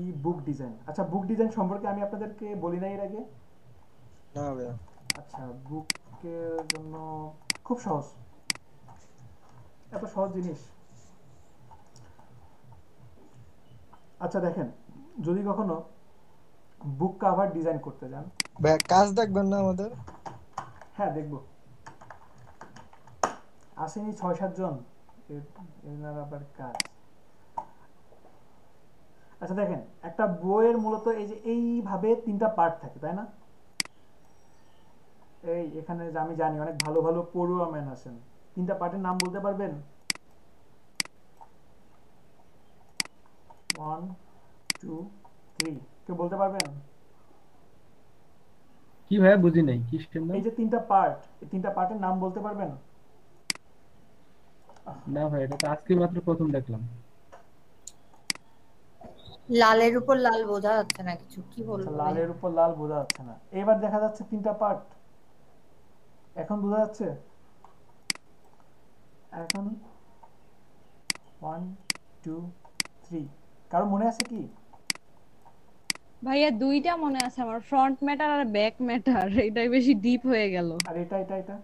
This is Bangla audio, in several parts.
ই বুক ডিজাইন। আচ্ছা, বুক ডিজাইন সম্পর্কে আমি আপনাদেরকে বলি না এর আগে? না ভাইয়া। আচ্ছা, বুকের জন্য খুব সহজ, এত সহজ জিনিস। আচ্ছা দেখেন, যদি কখনো বুক কাভার ডিজাইন করতে যান। ভাইয়া কাজ দেখবেন না আমাদের? হ্যাঁ দেখবো, আসেনি 6-7 জন, এনার আবার কাজ। আচ্ছা দেখেন, একটা বইয়ের মূলত এই যে এইভাবে 3টা পার্ট থাকে, তাই না? এই এখানে যে আমি জানি অনেক ভালো ভালো পড়ুয়া ম্যান আছেন, 3টা পার্টের নাম বলতে পারবেন? 1, 2, 3, কেউ বলতে পারবেন? কি ভাইয়া বুঝি নাই কিসের নাম? এই যে 3টা পার্ট, এই 3টা পার্টের নাম বলতে পারবেন? না ভাই, এটা তো আজকে মাত্র প্রথম দেখলাম। লালের উপর লাল বোঝা যাচ্ছে না কিছু, কি আচ্ছা, বলবো ভাইয়া? লালের উপর লাল বোঝা যাচ্ছে না, এবার দেখা যাচ্ছে 3টা পার্ট, এখন বোঝা যাচ্ছে? এখন 1, 2, 3, কারো মনে আছে কি? ভাইয়া দুইটা মনে আছে আমার, ফ্রন্ট ম্যাটার আর ব্যাক ম্যাটার, এটাই বেশি ডিপ হয়ে গেল। আর এটা?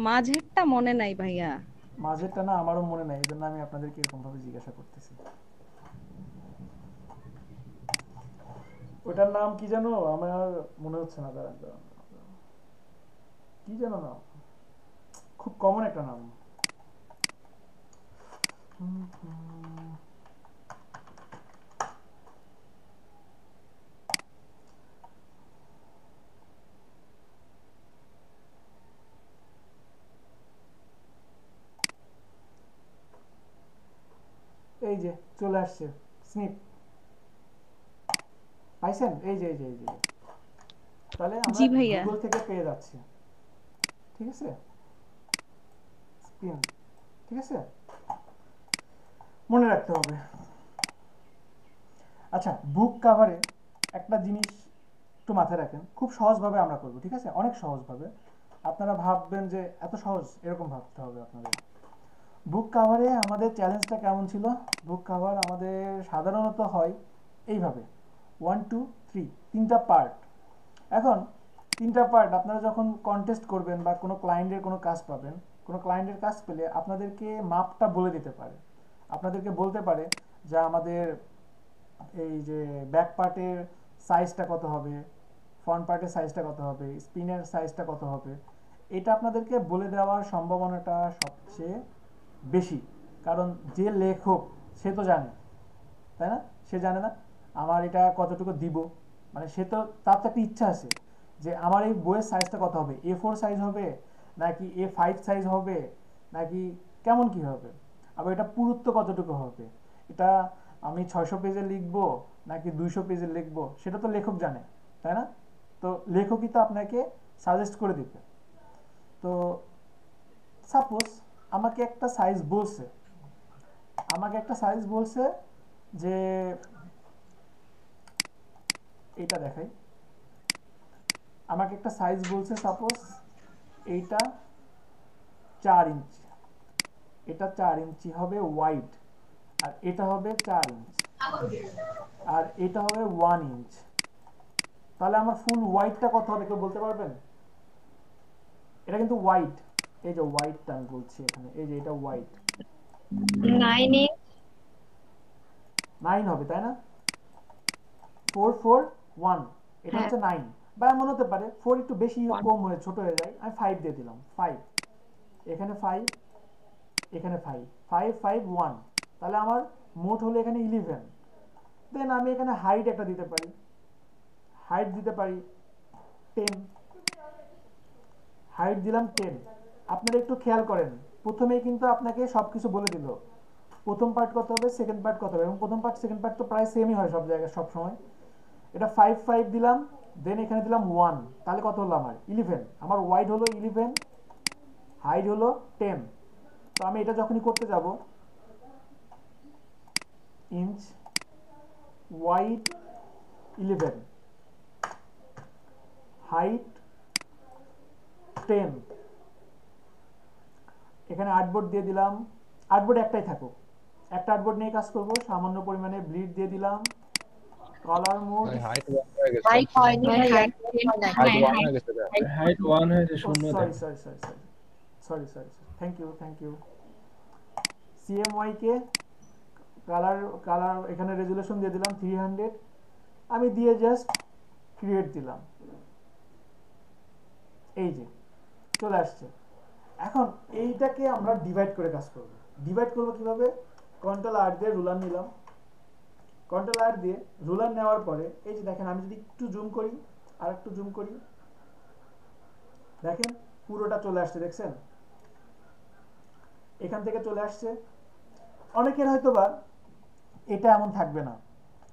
মাঝেরটা মনে নাই ভাইয়া। মাঝেরটা না আমারও মনে নাই, এই জন্য আমি আপনাদেরকে এরকম ভাবে জিজ্ঞাসা করতেছি। ওটার নাম কি জানো, আমার মনে হচ্ছে না, দাঁড়ান দাঁড়ান, কি জানো নাম, খুব কমন একটা নাম। এই যে চলে আসছে, স্নিপ, পাইছেন? এই যে তাহলে আমরা জি ভাইয়া। গুগল থেকে পেয়ে যাচ্ছি, ঠিক আছে? স্পিন, ঠিক আছে, মনে রাখতে হবে। আচ্ছা, বুক কাভারে একটা জিনিস একটু মাথায় রাখেন, খুব সহজভাবে আমরা করব, ঠিক আছে? অনেক সহজভাবে। আপনারা ভাববেন যে এত সহজ, এরকম ভাবতে হবে আপনাদের। বুক কাভারে আমাদের চ্যালেঞ্জটা কেমন ছিল? বুক কাভার আমাদের সাধারণত হয় এইভাবে, 1, 2, 3, 3টা পার্ট। এখন 3টা পার্ট আপনারা যখন কন্টেস্ট করবেন বা কোনো ক্লায়েন্টের কোনো কাজ পাবেন, কোনো ক্লায়েন্টের কাজ পেলে আপনাদেরকে মাপটা বলে দিতে পারে, আপনাদেরকে বলতে পারে যে আমাদের এই যে ব্যাক পার্টের সাইজটা কত হবে, ফ্রন্ট পার্টের সাইজটা কত হবে, স্পিনের সাইজটা কত হবে। এটা আপনাদেরকে বলে দেওয়ার সম্ভাবনাটা সবচেয়ে বেশি, কারণ যে লেখক সে তো জানে, তাই না? সে জানে না আমার এটা কতটুকু দিব, মানে সে তো, তার তো একটা ইচ্ছা আছে যে আমার এই বইয়ের সাইজটা কত হবে, A4 সাইজ হবে নাকি A5 সাইজ হবে, নাকি কেমন কি হবে, আবার এটা পুরুত্ব কতটুকু হবে, এটা আমি 600 পেজে লিখবো নাকি 200 পেজে লিখবো, সেটা তো লেখক জানে, তাই না? তো লেখকই তো আপনাকে সাজেস্ট করে দিবে। তো সাপোজ আমাকে একটা সাইজ বলছে, আমাকে একটা সাইজ বলছে যে, এটা দেখাই, আমাকে একটা সাইজ বলছে, সাপোজ এইটা 4 ইঞ্চি, এটা 4 ইঞ্চি হবে ওয়াইড, আর এটা হবে 4 ইঞ্চ, আর এটা হবে 1 ইঞ্চ। তাহলে আমার ফুল ওয়াইডটা কত হবে কেউ বলতে পারবেন? এটা কিন্তু ওয়াইড, এই যে ওয়াইডটা আমি বলছি এখানে, এই যে এটা ওয়াইড, 9 ইঞ্চ। 9 হবে, তাই না? 4, 4, 1, এটা হ্যাঁ, হচ্ছে 9। বা এমন হতে পারে 4 একটু বেশি ওয়ান। কম হয়ে ছোট হয়ে যায়, আমি 5 দিয়ে দিলাম, 5, এখানে 5, এখানে 5, 5, 5, 1, তাহলে আমার মোট হলো এখানে 11। দেন আমি এখানে হাইট একটা দিতে পারি, হাইট দিতে পারি 10, হাইট দিলাম 10। আপনারা একটু খেয়াল করেন, প্রথমেই কিন্তু আপনাকে সব কিছু বলে দিল, প্রথম পার্ট কত হবে, সেকেন্ড পার্ট কত হবে, এবং প্রথম পার্ট সেকেন্ড পার্ট তো প্রায় সেমই হয় সব জায়গায় সব সময়। এটা 5, 5 দিলাম, দেন এখানে দিলাম 1, তাহলে কত হলো আমার 11, আমার ওয়াইড হলো 11, হাইট হলো 10। তো আমি এটা যখনই করতে যাব, ইঞ্চ, ওয়াইড 11, হাইট 10, এখানে আর্টবোর্ড দিয়ে দিলাম, আর্টবোর্ড একটাই থাকুক, একটা আর্টবোর্ড নিয়ে কাজ করব, সামান্য পরিমাণে ব্লিড দিয়ে দিলাম, কালার মোড, ভাই হাইট হয়ে গেছে। হাইট হয়নি ভাই ভাইয়া, height height হয় নাই। হাইট 1 হয়ে গেছে ভাই। হাইট 1 হয়েছে, ও শূন্য সরি দেন। Sorry sorry sorry sorry sorry thank you. CMY K colour colour এখানে রেজুলেশন দিয়ে দিলাম 300, আমি দিয়ে জাস্ট ক্রিয়েট দিলাম, এই যে চলে আসছে। এখন এইটাকে আমরা ডিভাইড করে কাজ করব। ডিভাইড করব কিভাবে? কন্ট্রোল আর দিয়ে রুলার নিলাম, কন্ট্রোল আর দিয়ে রুলার নেওয়ার পরে এই যে দেখেন, আমি যদি একটু জুম করি, আর একটু জুম করি, দেখেন পুরোটা চলে আসছে, দেখছেন এখান থেকে চলে আসছে। অনেকের হয়তো বা এটা এমন থাকবে না,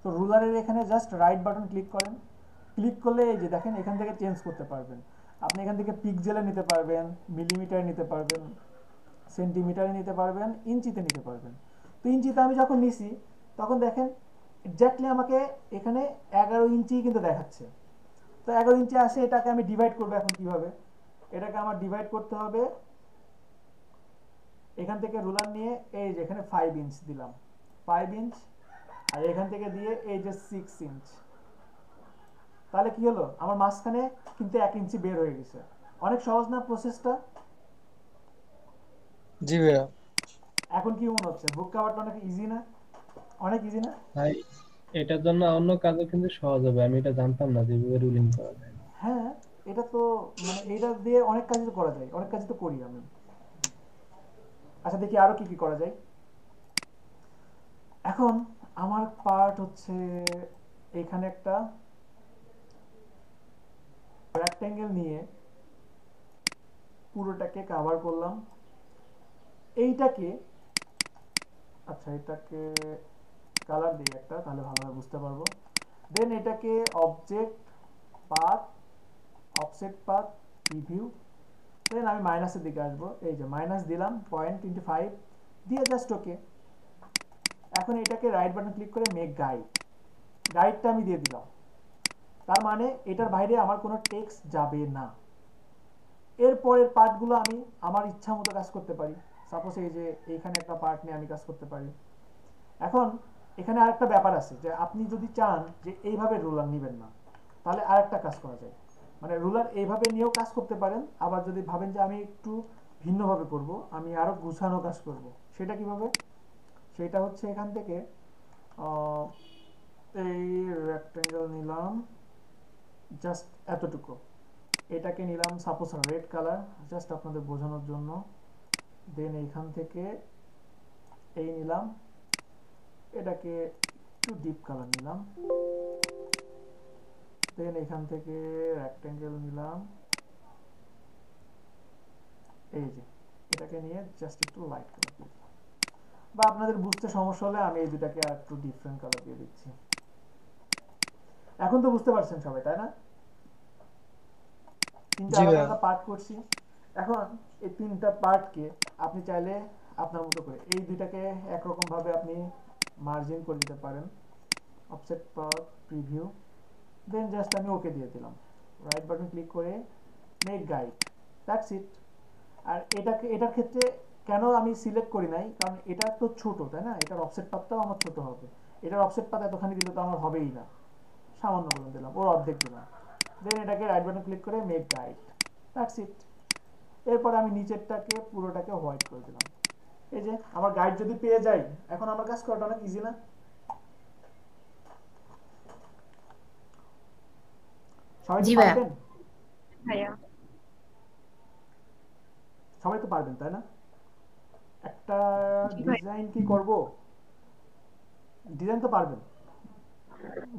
তো রুলারের এখানে জাস্ট রাইট বাটন ক্লিক করেন, ক্লিক করলে এই যে দেখেন এখান থেকে চেঞ্জ করতে পারবেন। আপনি এখান থেকে পিক্সেলে নিতে পারবেন, মিলিমিটারে নিতে পারবেন, সেন্টিমিটারে নিতে পারবেন, ইঞ্চিতে নিতে পারবেন। তো ইঞ্চিতে আমি যখন নিছি তখন দেখেন এক্স্যাক্টলি আমাকে এখানে 11 ইঞ্চি কিন্তু দেখাচ্ছে। তো 11 ইঞ্চি আসে, এটাকে আমি ডিভাইড করবো। এখন কিভাবে? এটাকে আমার ডিভাইড করতে হবে, এখান থেকে রুলার নিয়ে এই যে এখানে 5 ইঞ্চ দিলাম, 5 ইঞ্চ, আর এখান থেকে দিয়ে এই যে 6 ইঞ্চ। তাহলে কি হলো? আমার মাঝখানে কিন্তু 1 ইঞ্চি বের হয়ে গেছে। অনেক সহজ না প্রসেসটা? জি ভাইয়া। এখন কি মনে হচ্ছে বুক কভারটা অনেক ইজি না? অনেক ইজি না? ভাই এটার জন্য অন্য কাজও কিন্তু সহজ হবে, আমি এটা জানতাম না যে এভাবে রুলিং করা যায়। হ্যাঁ, এটা তো মানে এটা দিয়ে অনেক কাজই তো করা যায়, অনেক কাজই তো করি আমি। আচ্ছা দেখি আরো কি কি করা যায়। এখন আমার পার্ট হচ্ছে এখানে একটা রেক্ট্যাঙ্গেল নিয়ে পুরোটাকে কভার করলাম। এইটাকে, আচ্ছা এটাকে কালার দিই একটা, তাহলে ভালোভাবে বুঝতে পারবো। দেন এটাকে object path, offset path, preview, then আমি মাইনাসের দিকে আসবো, এই যে মাইনাস দিলাম 0.25 দিয়ে জাস্ট ওকে। এখন এটাকে রাইট বাটন ক্লিক করে মেক গাইড, গাইডটা আমি দিয়ে দিলাম। তার মানে এটার বাইরে আমার কোনো টেক্সট যাবে না। এরপরের পার্টগুলো আমি আমার ইচ্ছা মতো কাজ করতে পারি। সাপোজ এই যে এইখানে একটা পার্ট নিয়ে আমি কাজ করতে পারি। এখন এখানে আরেকটা ব্যাপার আছে যে আপনি যদি চান যে এইভাবে রুলার নেবেন না, তাহলে আরেকটা কাজ করা যায়, মানে রুলার এইভাবে নিয়েও কাজ করতে পারেন। আবার যদি ভাবেন যে আমি একটু ভিন্নভাবে করব, আমি আরো গুছানো কাজ করব, সেটা কিভাবে? সেটা হচ্ছে এখান থেকে এই রেক্ট্যাঙ্গেল নিলাম জাস্ট এতটুকু, এটাকে নিলাম সাপোজ রেড কালার, জাস্ট আপনাদের বোঝানোর জন্য। দেন এইখান থেকে এই নিলাম, এটাকে একটু ডিপ কালার নিলাম। দেন এখান থেকে রেক্ট্যাঙ্গেল নিলাম, এই যে এটাকে নিয়ে জাস্ট একটু লাইট কালার দিলাম। বা আপনাদের বুঝতে সমস্যা হলে আমি এই দুটাকে আর একটু ডিফারেন্ট কালার দিয়ে দিচ্ছি। এখন তো বুঝতে পারছেন সবাই, তাই না? তিনটা জি আলাদা ভাইয়া। আলাদা পার্ট করছি। এখন এই তিনটা পার্টকে আপনি চাইলে আপনার মতো করে এই দুইটাকে একরকম ভাবে আপনি মার্জিন করে দিতে পারেন, অফসেট পাথ, প্রিভিউ, দেন জাস্ট আমি ওকে দিয়ে দিলাম, রাইট বাটন ক্লিক করে মেক গাইড, দ্যাটস ইট। আর এটাকে, এটার ক্ষেত্রে কেন আমি সিলেক্ট করি নাই, কারণ এটা তো ছোট, তাই না? এটার অফসেট পাথটাও আমার ছোট হবে। এটার অফসেট পাথ এতখানি দিলে তো আমার হবেই না, সামান্য করে দিলাম, ওর অর্ধেক দিলাম। দেন এটাকে রাইট বাটন ক্লিক করে মেক গাইড, দ্যাটস ইট। এরপর আমি নিচেরটাকে পুরোটাকে হোয়াইট করে দিলাম। এই যে আমার গাইড যদি পেয়ে যাই, এখন আমার কাজ করাটা অনেক ইজি না? সবাই জি কি ভাইয়া। পারবেন? ভাইয়া সবাই তো পারবেন, তাই না? একটা জি ভাই। ডিজাইন কি করব? ডিজাইন তো পারবেন,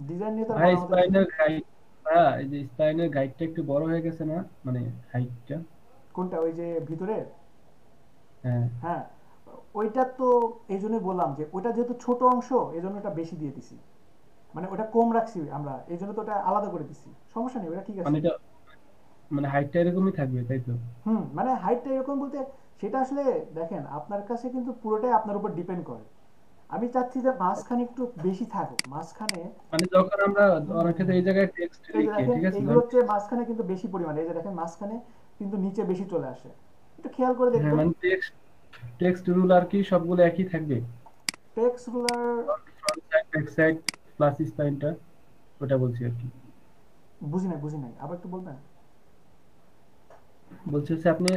ডিজাইন নিয়ে তো আর ভাই মারামারি নেই। স্পাইনের গাইড, হ্যাঁ এই যে স্পাইনের গাইডটা একটু বড় হয়ে গেছে না, মানে হাইটটা? কোনটা? ওই যে ভিতরে? হ্যাঁ হ্যাঁ, ওইটা তো এই জন্যই বললাম যে ওইটা যেহেতু ছোট অংশ, এই জন্য ওটা বেশি দিয়ে দিছি, মানে ওটা কম রাখছি আমরা, এই জন্য তো ওটা আলাদা করে দিছি। সমস্যা নেই, ওটা ঠিক মানে আছে। এটা, মানে হাইটটা এরকমই থাকবে তাই তো? মানে হাইটটা এরকম বলতে, সেটা আসলে দেখেন আপনার কাছে কিন্তু পুরোটাই আপনার উপর ডিপেন্ড করে। আমি চাচ্ছি যে মাঝখানে একটু বেশি থাকুক, মাঝখানে। মানে যখন আমরা অনেক ক্ষেত্রে এই জায়গায় টেক্সট এই যে লিখি, দেখেন ঠিক আছে এইগুলো হচ্ছে মাঝখানে কিন্তু বেশি পরিমাণে, এই যে দেখেন মাঝখানে কিন্তু নিচে বেশি চলে আসে, একটু খেয়াল করে হ্যাঁ দেখবেন। মানে টেক্সট রুল আর কি সবগুলো একই থাকবে? Text ruler front side back side plus স্পাইনটা ওটা বলছি আর কি। বুঝি নাই আবার একটু বলবেন? বলছি হচ্ছে আপনি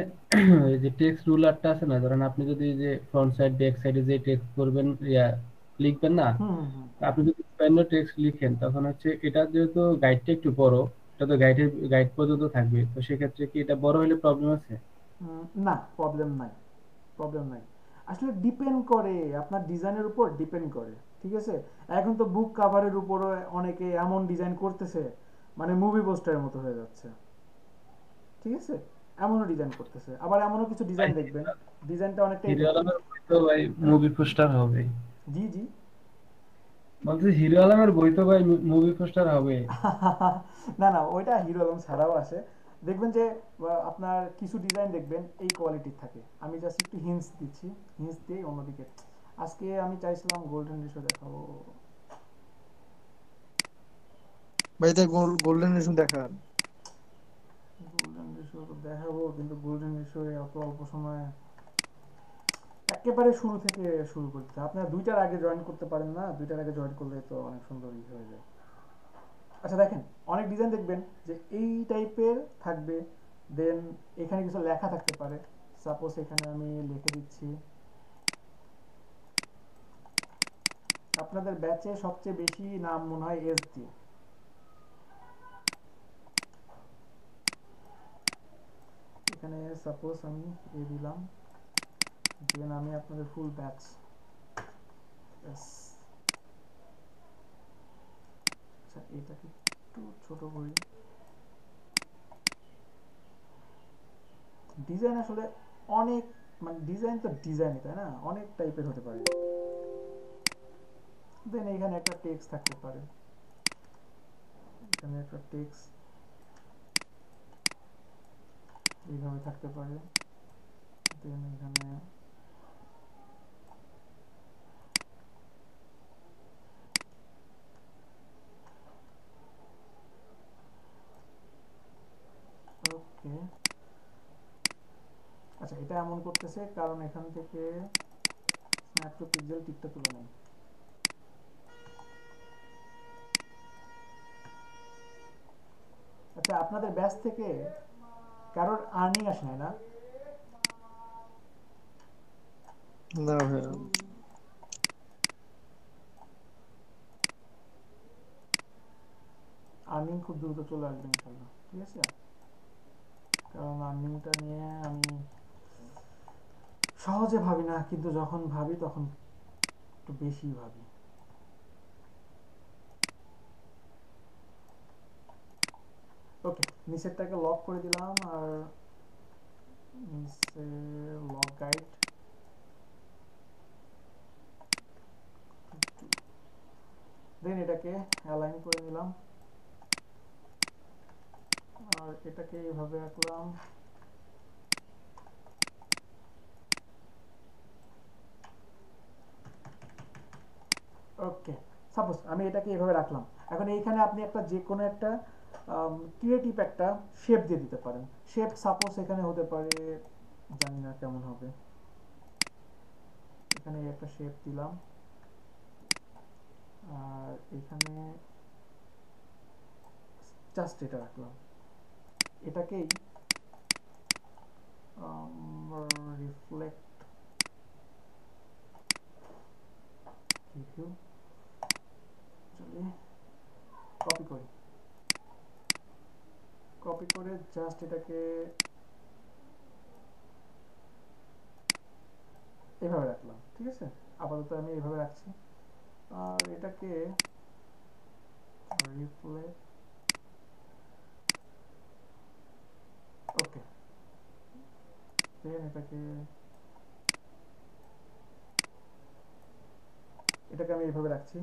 এই যে টেক্সট রুলারটা আছে না, ধরেন আপনি যদি এই যে ফ্রন্ট সাইড ব্যাক সাইডে যে টেক্সট করবেন লিখবেন না, হুম হুম হুম। আপনি যদি স্প্যান টেক্সট লিখেন তখন হচ্ছে এটা যেহেতু গাইডটা একটু বড়, এটা তো গাইড পর্যন্ত থাকবে, তো সেক্ষেত্রে কি এটা বড় হলে প্রবলেম আছে? না, প্রবলেম নাই আসলে ডিপেন্ড করে আপনার ডিজাইনের উপর ডিপেন্ড করে, ঠিক আছে? এখন তো বুক কাভারের উপরে অনেকে এমন ডিজাইন করতেছে মানে মুভি পোস্টারের মতো হয়ে যাচ্ছে, ঠিক আছে? এমনও ডিজাইন করতেছে, আবার এমনও কিছু ডিজাইন দেখবেন ডিজাইনটা অনেকটা হিরো এরকম। আলমের বই তো ভাই মুভি পোস্টার হবে। জি জি। বলছি হিরো আলমের বই তো ভাই মুভি পোস্টার হবে। না না, ওইটা হিরো আলম ছাড়াও আসে। দেখবেন যে আপনার কিছু ডিজাইন দেখবেন এই কোয়ালিটির থাকে। আমি জাস্ট একটু হিন্টস দিচ্ছি, হিন্টস দিয়ে অন্যদিকে। আজকে আমি চাইছিলাম গোল্ডেন রেশো দেখাবো। ভাই তাই গোল্ডেন রেশন দেখান। গোল্ডেন রেশো তো দেখাবো, কিন্তু গোল্ডেন রেশো অত অল্প সময়ে একেবারে শুরু থেকে শুরু করতে হয়। আপনারা দুইটার আগে জয়েন করতে পারেন না? দুইটার আগে জয়েন করলে তো অনেক সুন্দর হয়ে যায়। আচ্ছা দেখেন, অনেক ডিজাইন দেখবেন যে এই টাইপের থাকবে, দেন এখানে কিছু লেখা থাকতে পারে। সাপোজ এখানে আমি লিখে দিচ্ছি, আপনাদের ব্যাচে সবচেয়ে বেশি নাম মনে হয় এস দিয়ে। এখানে সাপোজ আমি এ দিলাম, দেন আমি আপনাদের ফুল ব্যাচ এস। আচ্ছা এটাকে একটু ছোট করি। ডিজাইন আসলে অনেক, মানে ডিজাইন তো ডিজাইনই, তাই না? অনেক টাইপের হতে পারে। দেন এখানে একটা টেক্সট থাকতে পারে, এখানে একটা টেক্সট এইভাবে থাকতে পারে। দেন এখানে ওকে। আচ্ছা এটা এমন করতেছে কারণ এখান থেকে স্ন্যাপ টু পিক্সেল টিকটা তুলে নেয়। আচ্ছা আপনাদের ব্যাচ থেকে কারোর আর্নিং আসে নাই না? না ভাই, আর্নিং খুব দ্রুত চলে আসবে ইনশাল্লাহ, ঠিক আছে? কারণ আর্নিংটা নিয়ে আমি সহজে ভাবি না, কিন্তু যখন ভাবি তখন একটু বেশি ভাবি। ওকে, নিচেরটাকে লক করে দিলাম, আর নিচে লক গাইড, দেন এটাকে অ্যালাইন করে নিলাম, আর এটাকে এইভাবে রাখলাম। ওকে, সাপোজ আমি এটাকে এইভাবে রাখলাম। এখন এইখানে আপনি একটা যে কোনো একটা ক্রিয়েটিভ একটা শেপ দিয়ে দিতে পারেন। শেপ সাপোজ এখানে হতে পারে, জানি না কেমন হবে, এখানে একটা শেপ দিলাম, আর এখানে জাস্ট এটা রাখলাম। এটাকেই রিফ্লেক্ট রিভিউ চলে কপি করি, কপি করে জাস্ট এটাকে এভাবে রাখলাম, ঠিক আছে? আপাতত আমি এভাবে রাখছি, আর এটাকে রিফ্লেক্ট, ওকে, দেন এটাকে আমি এইভাবে রাখছি।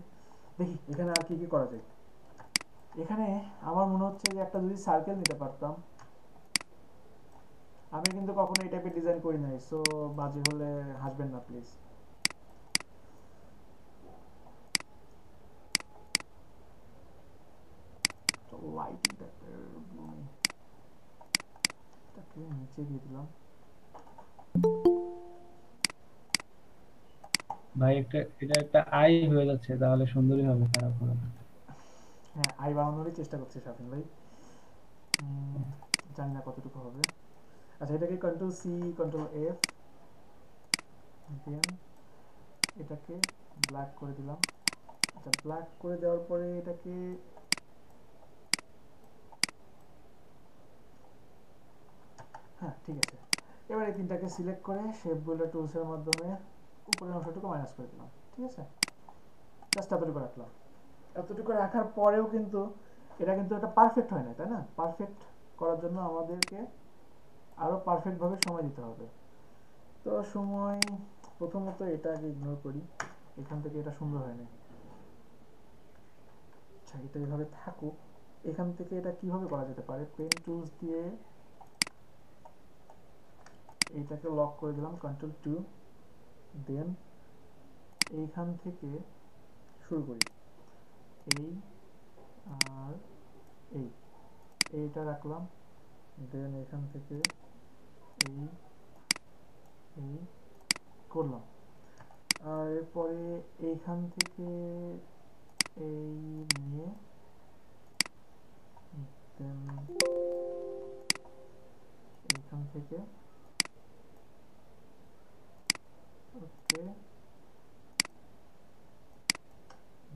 দেখি এখানে আর কি কি করা যায়। এখানে আমার মনে হচ্ছে যে একটা যদি সার্কেল নিতে পারতাম। আমি কিন্তু কখনো এই টাইপের ডিজাইন করি নাই, সো বাজে হলে হাসবেন না প্লিজ। তো লাইটিংটাকে নিচে দিয়ে দিলাম। ভাই এটা একটা আই হয়ে যাচ্ছে, তাহলে সুন্দরই হবে, খারাপ হবে না। হ্যাঁ, আই বানানোরই চেষ্টা করছি স্বাধীন ভাই। উম, জানি না কতটুকু হবে। আচ্ছা, এটাকে কন্ট্রোল সি, কন্ট্রোল এফ, দেন এটাকে ব্ল্যাক করে দিলাম। আচ্ছা, ব্ল্যাক করে দেওয়ার পরে এটাকে, হ্যাঁ ঠিক আছে। এবার এই তিনটাকে সিলেক্ট করে শেপ বুল্ডার টুলসের মাধ্যমে উপরের অংশটুকু মাইনাস করে দিলাম। ঠিক আছে, জাস্ট এতটুকু রাখলাম। এতটুকু রাখার পরেও কিন্তু এটা কিন্তু একটা পারফেক্ট হয় না, তাই না? পারফেক্ট করার জন্য আমাদেরকে আরও পারফেক্টভাবে সময় দিতে হবে। তো সময়, প্রথমত এটা আগে ইগনোর করি, এখান থেকে এটা সুন্দর হয় না। আচ্ছা, এটা এইভাবে থাকুক। এখান থেকে এটা কিভাবে করা যেতে পারে? পেন টুলস দিয়ে এইটাকে লক করে দিলাম, কন্ট্রোল টু। দেন এইখান থেকে শুরু করি, এই আর এই, এইটা রাখলাম। দেন এখান থেকে এই এই করলাম। আর এরপরে এইখান থেকে এই নিয়ে, দেন এইখান থেকে, ওকে,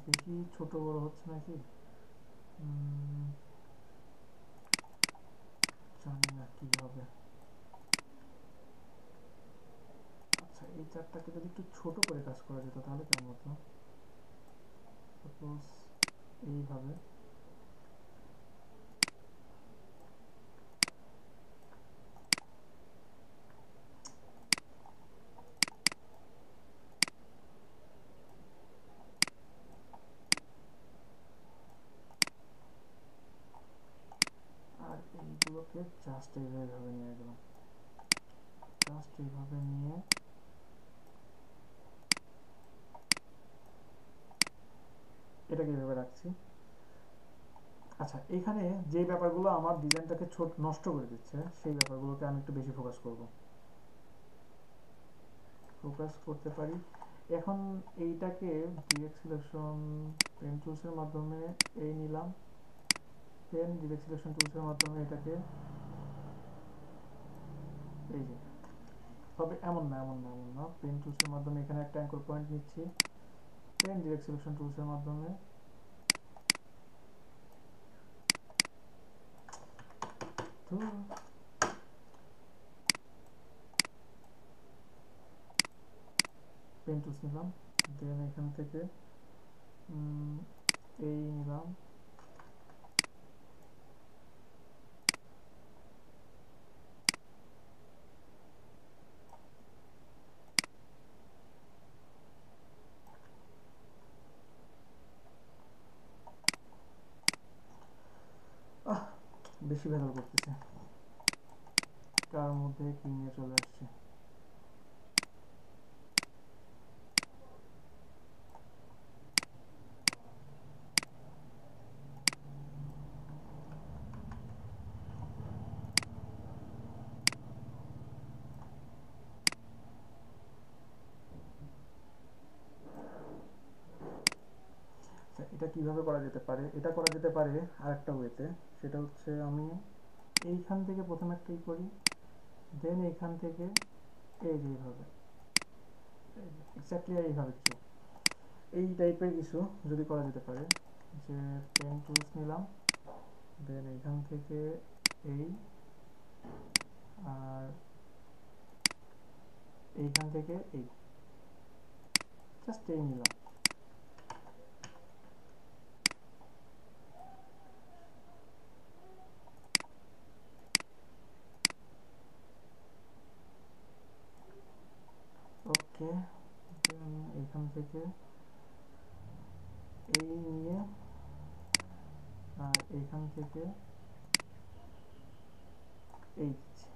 দেখি ছোট বড় হচ্ছে নাকি। জানি না কি হবে। আচ্ছা, এই চারটাকে যদি একটু ছোট করে কাজ করা যেত তাহলে কেমন হতো? সাপোজ এইভাবে। আর এইগুলোকে জাস্ট এইভাবে নিয়ে গেলাম, জাস্ট এইভাবে নিয়ে এটাকে এইভাবে রাখছি। আচ্ছা, এখানে যে ব্যাপারগুলো আমার ডিজাইনটাকে ছোট নষ্ট করে দিচ্ছে সেই ব্যাপারগুলোকে আমি একটু বেশি ফোকাস করব, ফোকাস করতে পারি। এখন এইটাকে ডিরেক্ট সিলেকশন পেন টুলসের মাধ্যমে এই নিলাম, দেন ডিরেক্ট সিলেকশন টুলসের মাধ্যমে এটাকে এই যে, তবে এমন না, এমন না, এমন না, পেন টুলসের মাধ্যমে এখানে একটা অ্যাঙ্কর পয়েন্ট নিচ্ছি, দেন ডিরেক্ট সিলেকশন টুলসের মাধ্যমে পেন টুলস নিলাম, দেন এখান থেকে এই নিলাম। বেশি ভেজাল করতেছে, তার মধ্যে কি নিয়ে চলে আসছে। এটা কিভাবে করা যেতে পারে? এটা করা যেতে পারে আরেকটা ওয়েতে, সেটা হচ্ছে আমি এইখান থেকে প্রথমে একটা ই করি, দেন এইখান থেকে এই যে এইভাবে, এক্স্যাক্টলি এইভাবে কিছু, এই টাইপের কিছু যদি করা যেতে পারে, যে পেন টুলস নিলাম, দেন এইখান থেকে এই, আর এইখান থেকে এই, জাস্ট এই নিলাম। ওকে, দেন এইখান থেকে এই নিয়ে, আর এইখান থেকে এই দিচ্ছি।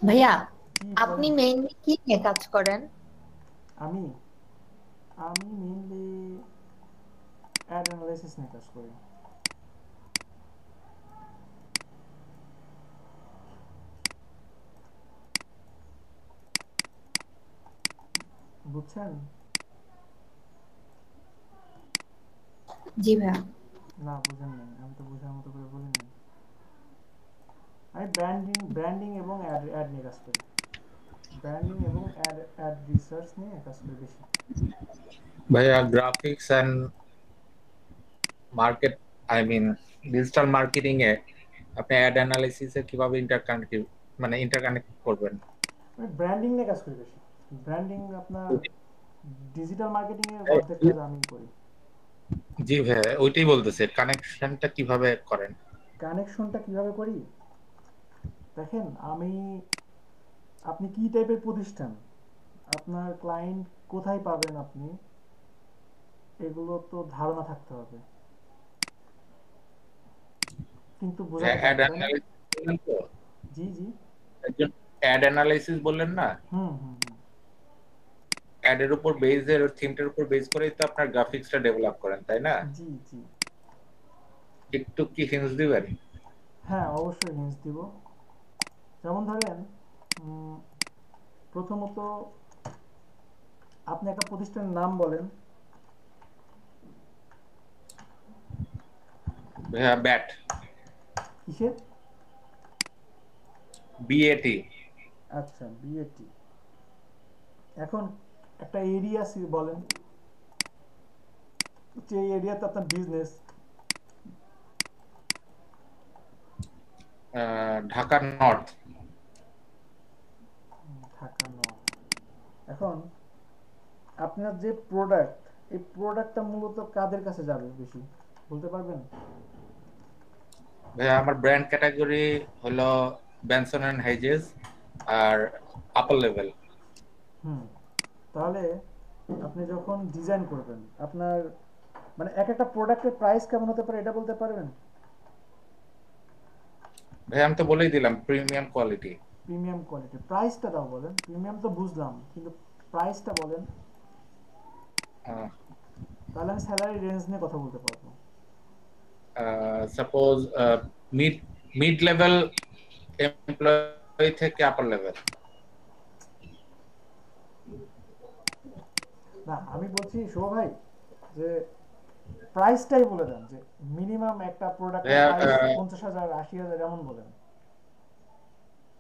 ভাইয়া, জি আপনি বলেন। মেইনলি কি নিয়ে কাজ করেন? আমি আমি মেইনলি অ্যাড অ্যানালাইসিস নিয়ে কাজ করি। বুঝছেন? জি ভাইয়া। না বুঝেন নাই, আমি তো বোঝার মতো করে বলি নাই। আমি ব্র্যান্ডিং এবং অ্যাড নিয়ে কাজ করি। ব্র্যান্ডিং এবং অ্যাড রিসার্চ নিয়ে কাজ করি বেশি। ভাইয়া graphics and market, I mean digital marketing এ আপনি অ্যাড অ্যানালাইসিস এ কিভাবে ইন্টারকানেক্ট করবেন? আমি ব্র্যান্ডিং নিয়ে কাজ করি বেশি। ব্র্যান্ডিং আপনার ডিজিটাল মার্কেটিং এর অর্ধেক কাজ আমি করি। জি ভাইয়া, ওইটাই বলতেছে, কানেকশনটা কিভাবে করেন? কানেকশনটা কিভাবে করি? দেখেন, আপনি কি টাইপের প্রতিষ্ঠান, আপনার ক্লায়েন্ট কোথায় পাবেন আপনি, এগুলো তো ধারণা থাকতে হবে, কিন্তু বোঝাতে অ্যাড পারবেন, তাই না? অ্যানালাইসিস বললেন তো, জি জি। একজন অ্যাড অ্যানালাইসিস বললেন না, হুম হুম হুম। অ্যাড এর উপর থিমটার উপর বেস করেই তো আপনার গ্রাফিক্সটা ডেভেলপ করেন, তাই না? জি জি। একটু কি হিন্টস দিবেন? হ্যাঁ, অবশ্যই হিন্টস দিব। যেমন ধরেন, প্রথমত আপনি একটা প্রতিষ্ঠানের নাম বলেন। ভাইয়া ব্যাট, কিসের? বিএটি। আচ্ছা, বিএটি। এখন একটা এরিয়া বলেন, যে এরিয়াতে আপনার business. Dhaka north. Dhaka north. এখন আপনার যে প্রোডাক্ট, এই প্রোডাক্টটা মূলত কাদের কাছে যাবে বেশি, বলতে পারবেন? ভাইয়া আমার ব্র্যান্ড ক্যাটাগরি হলো বেনসন এন্ড হেজেস আর আপার লেভেল। হুম। তাহলে আপনি যখন ডিজাইন করবেন, আপনার মানে এক একটা প্রোডাক্টের প্রাইস কেমন হতে পারে এটা বলতে পারবেন? ভাইয়া আমি তো বলেই দিলাম, প্রিমিয়াম কোয়ালিটি। প্রিমিয়াম কোয়ালিটি, প্রাইসটা দাও বলেন। প্রিমিয়াম তো বুঝলাম, কিন্তু প্রাইসটা বলেন, তাহলে আমি স্যালারি রেঞ্জ নিয়ে কথা বলতে পারবো। Suppose mid mid level employee থেকে আপার লেভেল। না, আমি বলছি শুভ ভাই, যে প্রাইসটাই বলে দেন, যে মিনিমাম একটা প্রোডাক্টের ভাইয়া প্রাইস 50,000 80,000 এমন বলেন।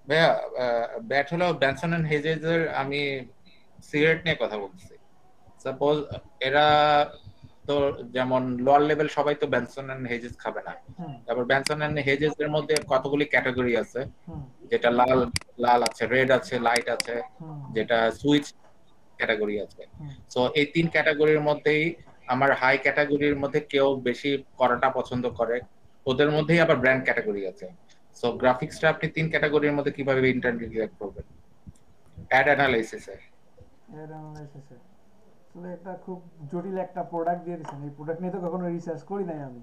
ভাইয়া ব্যাট হলো বেনসন এন্ড হেজেস এর, আমি সিগারেট নিয়ে কথা বলছি। সাপোজ এরা তো যেমন লোয়ার লেভেল সবাই তো বেনসন এন্ড হেজেস খাবে না। হুম তারপর বেনসন এন্ড হেজেস এর মধ্যে কতগুলি ক্যাটাগরি আছে, হুম যেটা লাল লাল আছে, রেড আছে, লাইট আছে, হুম যেটা সুইচ ক্যাটাগরি আছে। হুম সো এই তিন ক্যাটাগরির মধ্যেই আমার হাই ক্যাটাগরির মধ্যে কেউ বেশি করাটা পছন্দ করে, ওদের মধ্যেই আবার ব্র্যান্ড ক্যাটাগরি আছে। সো গ্রাফিক্সটা আপনি তিন ক্যাটাগরির মধ্যে কিভাবে ইন্টারডিক্ট করবেন অ্যাড অ্যানালাইসিসে? এর অ্যানালাইসিসে আসলে একটা খুব জটিল একটা প্রোডাক্ট দিয়ে দিচ্ছেন। এই প্রোডাক্ট নিয়ে তো কখনো রিসার্চ করি নাই আমি।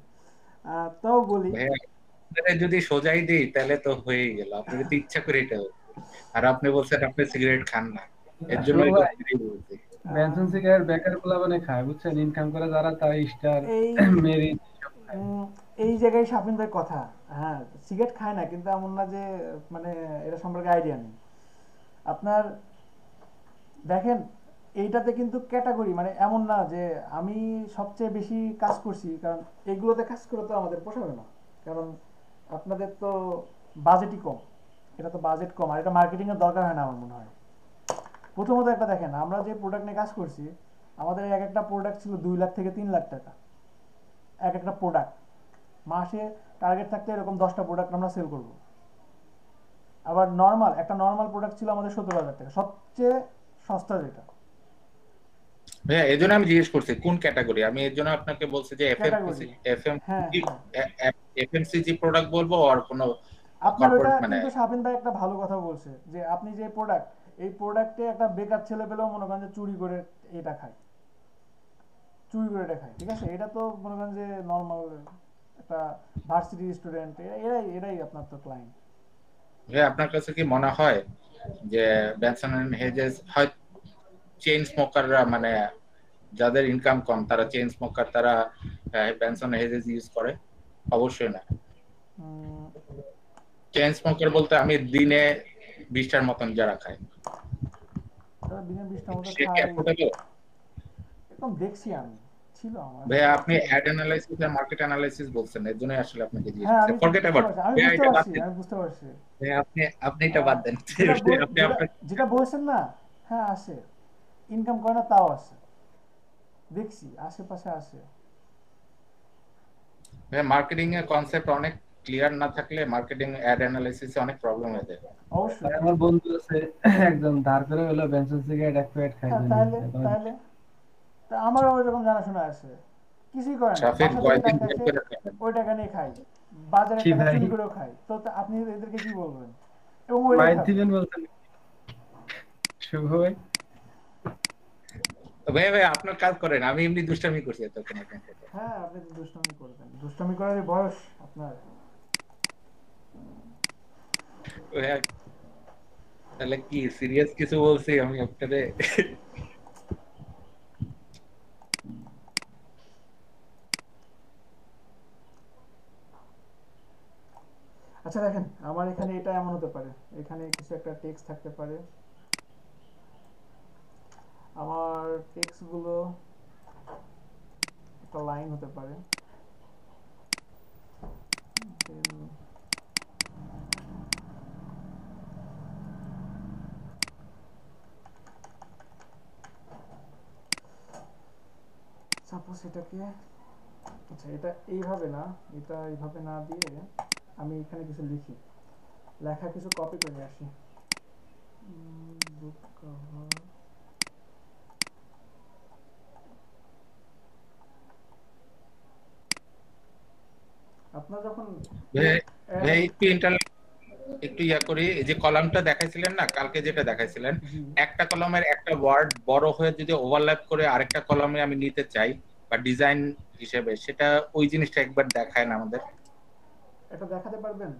তাও বলি। ভাইয়া আপনারা যদি সোজাই দিই তাহলে তো হয়েই গেল, আপনি যদি ইচ্ছা করে এটা হতো। আর আপনি বলছেন আপনি সিগারেট খান না, এর জন্যই তো ভাই ফ্রি বলছি। বেনসন সিগারেট বেকার পোলা মানে খায় বুঝছেন, ইনকাম করে যারা তারা স্টার এই মেরি। এই জায়গায় শাফিন ভাই কথা, হ্যাঁ সিগারেট খায় না, কিন্তু এমন না যে মানে এটা সম্পর্কে আইডিয়া নেই আপনার। দেখেন, এইটাতে কিন্তু ক্যাটাগরি মানে এমন না যে আমি সবচেয়ে বেশি কাজ করছি, কারণ এগুলোতে কাজ করে তো আমাদের পোষাবে না, কারণ আপনাদের তো বাজেটই কম। এটা তো বাজেট কম, আর এটা মার্কেটিং এর দরকার হয় না আমার মনে হয়। প্রথমত একটা দেখেন, আমরা যে প্রোডাক্ট নিয়ে কাজ করছি, আমাদের এক একটা প্রোডাক্ট ছিল 2 লাখ থেকে 3 লাখ টাকা এক একটা প্রোডাক্ট। মাসে টার্গেট থাকতে এরকম 10টা প্রোডাক্ট আমরা সেল করব। আবার নর্মাল প্রোডাক্ট ছিল আমাদের 17,000 টাকা, সবচেয়ে সস্তা যেটা ভাইয়া এই জন্য আমি জিজ্ঞেস করছি কোন ক্যাটাগরি, আমি এর জন্য আপনাকে বলছি যে ক্যাটাগরি। হ্যাঁ হ্যাঁ, এফএমসিজি প্রোডাক্ট বলবো আর কোনো আপনার ওটা কর্পোরেট মানে। কিন্তু শাফিন ভাই একটা ভালো কথা বলছে, যে আপনি যে প্রোডাক্ট, এই প্রোডাক্টে একটা বেকার ছেলে পেলেও মনে করেন যে চুরি করে এটা খায়, ঠিক আছে? এটা তো মনে করেন যে নর্মাল একটা ভার্সিটি স্টুডেন্ট, এরাই আপনার তো ক্লায়েন্ট। ভাইয়া আপনার কাছে কি মনে হয় যে বেনসন এন্ড হেজেস হয় চেইন স্মোকাররা, মানে যাদের ইনকাম কম তারা চেইন স্মোকার, তারা বেনসন হেজেস ইউজ করে? অবশ্যই না। চেইন স্মোকার বলতে আমি দিনে 20টার মতন যারা খায়। তারা দিনের 20টার মতো সে কি খায়, অ্যাফোর্ডেবল? এরকম দেখছি আমি, ছিল আমার ভাইয়া আপনি ছিল। অ্যাড অ্যানালাইসিস আর মার্কেট অ্যানালাইসিস বলছেন, এর জন্য আসলে আপনাকে জিজ্ঞেস হ্যাঁ করছি। আমি ফরগেট বুঝতে অ্যাবাউট, পারছি, আমি ভাইয়া বুঝতে এটা বাদ পারছি, দিন। আমি বুঝতে পারছি। ভাইয়া আপনি এটা বাদ দেন। যেটা আপনি যেটা আপনার যেটা যেটা বলছেন না, হ্যাঁ আসে, ইনকাম করে না তাও আসে, দেখছি আশেপাশে আসে। ভাইয়া মার্কেটিং এর কনসেপ্ট অনেক ক্লিয়ার না থাকলে মার্কেটিং অ্যাড অ্যানালাইসিসে অনেক প্রবলেম হয়ে যায়। অবশ্যই। আমার বন্ধু আছে একজন ধার করে হলো বেনসন সিগারেট এক প্যাকেট খাই হ্যাঁ জানি তাহলে তাহলে তা আমারও ওইরকম জানাশোনা আছে, কিছুই করে না, শাফিক বাসা থেকে কয়দিন টাকা বের আসে, করে খাবেন? ওই টাকা নিয়ে খাই, বাজারের জি টাকা ভাই চুরি করেও খাই, তো আপনি এদেরকে কি বলবেন? এবং ওইটাই মাইর খাবে। দিবেন বলছেন শুভ ভাই। ভাইয়া ভাইয়া আপনার কাজ করেন, আমি এমনি দুষ্টামি করছি এতক্ষণ আপনার সাথে। হ্যাঁ আপনি তো দুষ্টামি করবেন, দুষ্টামি করারই বয়স আপনার। ভাইয়া তাহলে কি সিরিয়াস কিছু বলছি আমি আপনারে? আচ্ছা দেখেন, আমার এখানে এটা এমন হতে পারে, এখানে কিছু একটা টেক্সট থাকতে পারে, আমার টেক্সট গুলো একটা লাইন হতে পারে, সাপোজ এটাকে, আচ্ছা এটা এইভাবে না, এটা এইভাবে না দিয়ে আমি এখানে কিছু লিখি, লেখা কিছু কপি করে আসি। বুক কভার, আপনার যখন ভাই একটু ইয়া করি, এই যে কলামটা দেখাইছিলেন না কালকে, যেটা দেখাইছিলেন, জি একটা কলামের একটা ওয়ার্ড বড় হয়ে যদি ওভারল্যাপ করে আরেকটা কলামে আমি নিতে চাই বা ডিজাইন হিসেবে, সেটা ওই জিনিসটা একবার দেখায় না আমাদের? এটা দেখাতে পারবেন?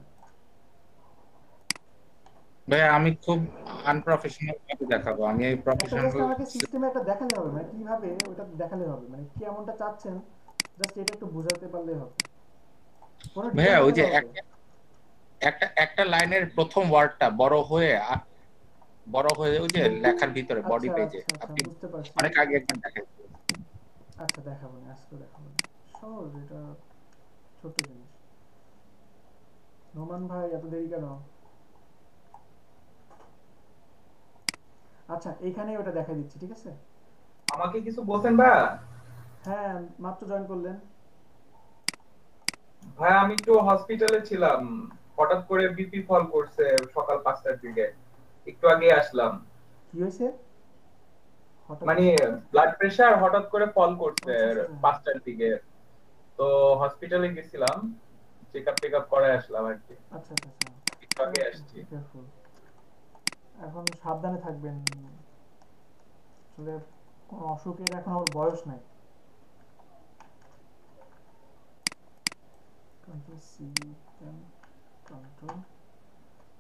ভাই আমি খুব আনপ্রফেশনাল ভাবে দেখাবো, আমি এই একটা প্রফেশনাল। জাস্ট আমাকে সিস্টেমে একটা দেখালে হবে, মানে কিভাবে ওটা দেখালে হবে, মানে কেমনটা চাচ্ছেন, জাস্ট এটা একটু বোঝাতে পারলেই হবে, কোনো ভাইয়া ডিজাইন ওই যে দেখালে হবে। একটা একটা লাইনের প্রথম ওয়ার্ডটা বড় হয়ে ওই যে লেখার ভিতরে বডি আচ্ছা পেজে আচ্ছা আচ্ছা আপনি বুঝতে পারছি। অনেক আগে একবার দেখাইছিলেন। আচ্ছা দেখাবো না, আজকে দেখাবো না, সহজ, এটা ছোট্ট জিনিস। নোমান ভাই এত দেরি কেন? আচ্ছা এইখানে ওটা দেখা দিচ্ছি, ঠিক আছে? আমাকে কিছু বলছেন ভাইয়া? হ্যাঁ মাত্র জয়েন করলেন। ভাইয়া আমি একটু হসপিটালে ছিলাম, হঠাৎ করে বিপি ফল করছে সকাল 5টার দিকে, একটু আগে আসলাম। কি হয়েছে হঠাৎ? মানে ব্লাড প্রেশার হঠাৎ করে ফল করছে আচ্ছা, আচ্ছা। 5টার দিকে, তো হসপিটালে গেছিলাম, চেকআপ করে আসলাম আর কি, আচ্ছা আচ্ছা আচ্ছা, একটু আগে আসছি। কেয়ারফুল, এখন সাবধানে থাকবেন, আসলে কোনো অসুখের এখন ওর বয়স নাই। কন্ট্রোল সি, দেন কন্ট্রোল